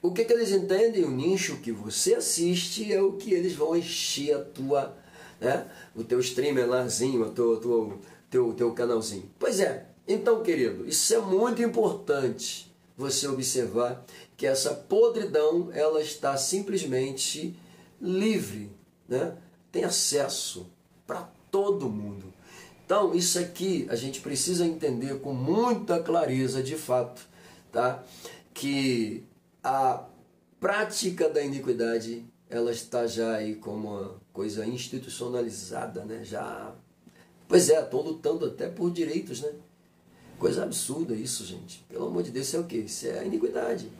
O que eles entendem? O nicho que você assiste é o que eles vão encher a tua, né, o teu streamer lázinho, o teu canalzinho. Pois é. Então, querido, isso é muito importante você observar que essa podridão, ela está simplesmente livre, né? Tem acesso para todo mundo. Então, isso aqui a gente precisa entender com muita clareza, de fato, tá? Que a prática da iniquidade, ela está já aí como uma coisa institucionalizada, né? Já, pois é, estão lutando até por direitos, né? Coisa absurda isso, gente. Pelo amor de Deus, isso é o quê? Isso é a iniquidade.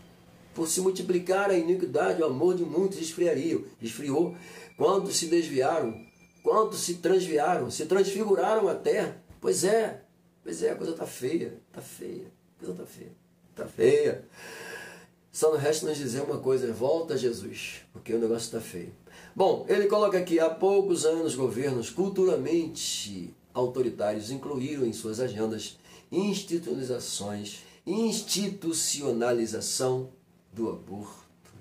Por se multiplicar a iniquidade, o amor de muitos esfriou. Quando se desviaram, quando se transviaram, se transfiguraram a terra. Pois é, a coisa está feia, a coisa está feia. Só não resta nos dizer uma coisa: volta, Jesus, porque o negócio está feio. Bom, ele coloca aqui: há poucos anos, governos culturalmente autoritários incluíram em suas agendas institucionalização do aborto.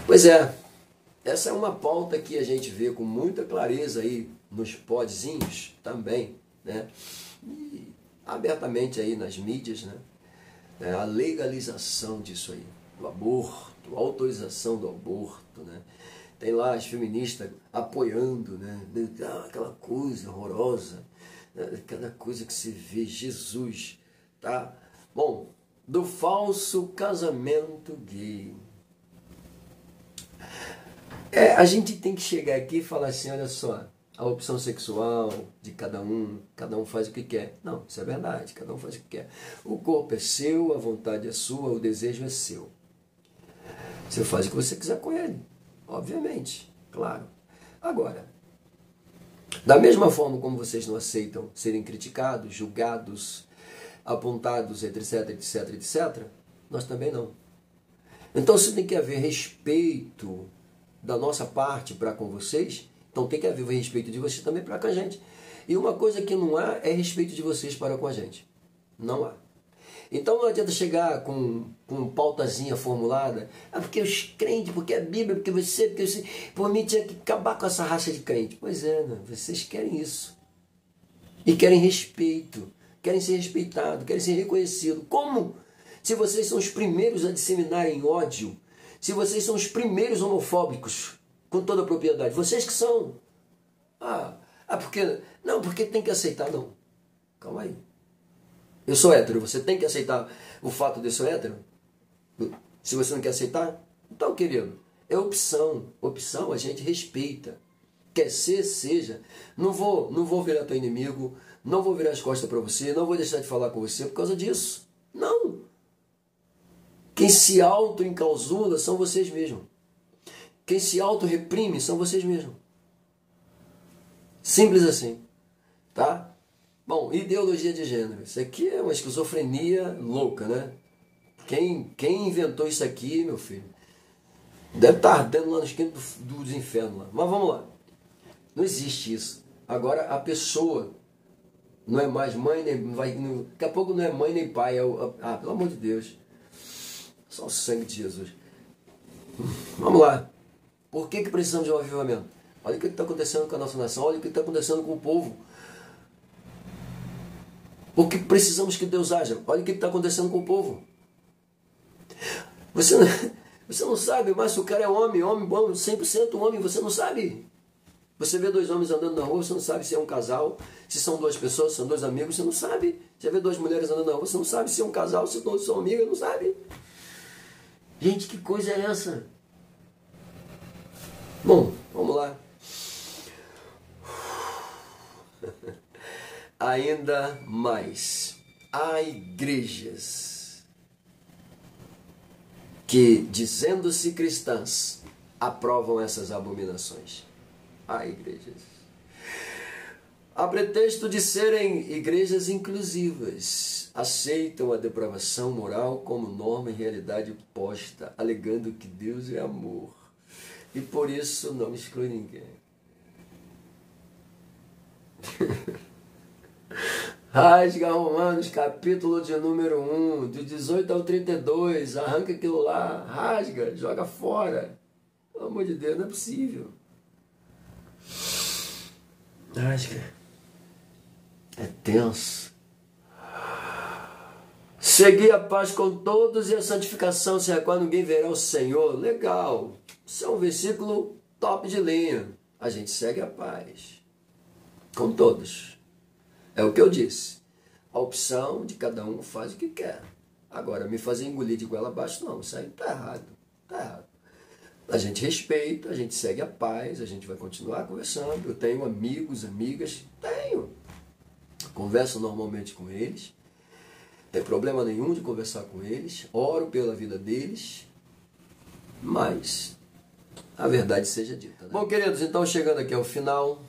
Pois é, essa é uma pauta que a gente vê com muita clareza aí nos podzinhos também, né? E abertamente aí nas mídias, né? A legalização disso aí, do aborto, a autorização do aborto, né? Tem lá as feministas apoiando, né? Aquela coisa horrorosa, né? Aquela coisa que se vê, Jesus, tá? Bom, do falso casamento gay. A gente tem que chegar aqui e falar assim: olha só, a opção sexual de cada um faz o que quer. Não, isso é verdade, cada um faz o que quer. O corpo é seu, a vontade é sua, o desejo é seu. Você faz o que você quiser com ele, obviamente, claro. Agora, da mesma forma como vocês não aceitam serem criticados, julgados, apontados, etc, nós também não. Então, se tem que haver respeito da nossa parte para com vocês, então tem que haver respeito de vocês também para com a gente. E uma coisa que não há é respeito de vocês para com a gente. Não há. Então não adianta chegar com pautazinha formulada: porque os crentes, porque a Bíblia, porque você, por mim tinha que acabar com essa raça de crente. Pois é, né? Vocês querem isso. E querem respeito, querem ser respeitados, querem ser reconhecidos. Como? Se vocês são os primeiros a disseminarem ódio, se vocês são os primeiros homofóbicos, com toda a propriedade, vocês que são. Porque... Não, porque tem que aceitar, não. Calma aí. Eu sou hétero, você tem que aceitar o fato de eu ser hétero? Se você não quer aceitar, então, querido, é opção. Opção a gente respeita. Quer ser, seja. Não vou virar teu inimigo, não vou virar as costas para você, não vou deixar de falar com você por causa disso. Não. Quem se auto-enclausula são vocês mesmos. Quem se auto-reprime são vocês mesmos. Simples assim. Tá? Bom, ideologia de gênero. Isso aqui é uma esquizofrenia louca, né? Quem inventou isso aqui, meu filho, deve estar ardendo lá nos quintos dos infernos lá. Mas vamos lá. Não existe isso. Agora a pessoa não é mais mãe, nem vai. Daqui a pouco não é mãe nem pai. Pelo amor de Deus. Só o sangue de Jesus. Vamos lá. Por que precisamos de um avivamento? Olha o que está acontecendo com a nossa nação, olha o que está acontecendo com o povo. Por que precisamos que Deus haja? Olha o que está acontecendo com o povo. Você não sabe, mas o cara é homem bom, 100% homem, você não sabe. Você vê dois homens andando na rua, você não sabe se é um casal, se são duas pessoas, se são dois amigos, você não sabe. Você vê duas mulheres andando na rua, você não sabe se é um casal, se todos são amigas, não sabe. Gente, que coisa é essa? Bom, vamos lá. Ainda mais, há igrejas que, dizendo-se cristãs, aprovam essas abominações. Há igrejas. A pretexto de serem igrejas inclusivas, aceitam a depravação moral como norma e realidade posta, alegando que Deus é amor e por isso não exclui ninguém. Rasga Romanos, capítulo de número 1, do 18 ao 32, arranca aquilo lá, rasga, joga fora. Pelo amor de Deus, não é possível. Rasga. É tenso. Segui a paz com todos e a santificação, sem a qual ninguém verá o Senhor. Legal. Isso é um versículo top de linha. A gente segue a paz com todos. É o que eu disse. A opção de cada um faz o que quer. Agora, me fazer engolir de goela abaixo, não. Isso aí está errado. Está errado. A gente respeita, a gente segue a paz, a gente vai continuar conversando. Eu tenho amigos, amigas, tenho. Converso normalmente com eles. Não tem problema nenhum de conversar com eles. Oro pela vida deles. Mas a verdade seja dita, né? Bom, queridos, então chegando aqui ao final,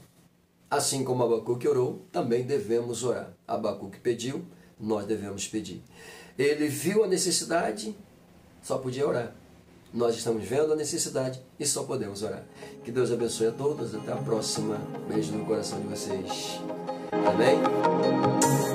assim como Abacuque orou, também devemos orar. Abacuque pediu, nós devemos pedir. Ele viu a necessidade, só podia orar. Nós estamos vendo a necessidade e só podemos orar. Que Deus abençoe a todos. Até a próxima. Beijo no coração de vocês. Amém?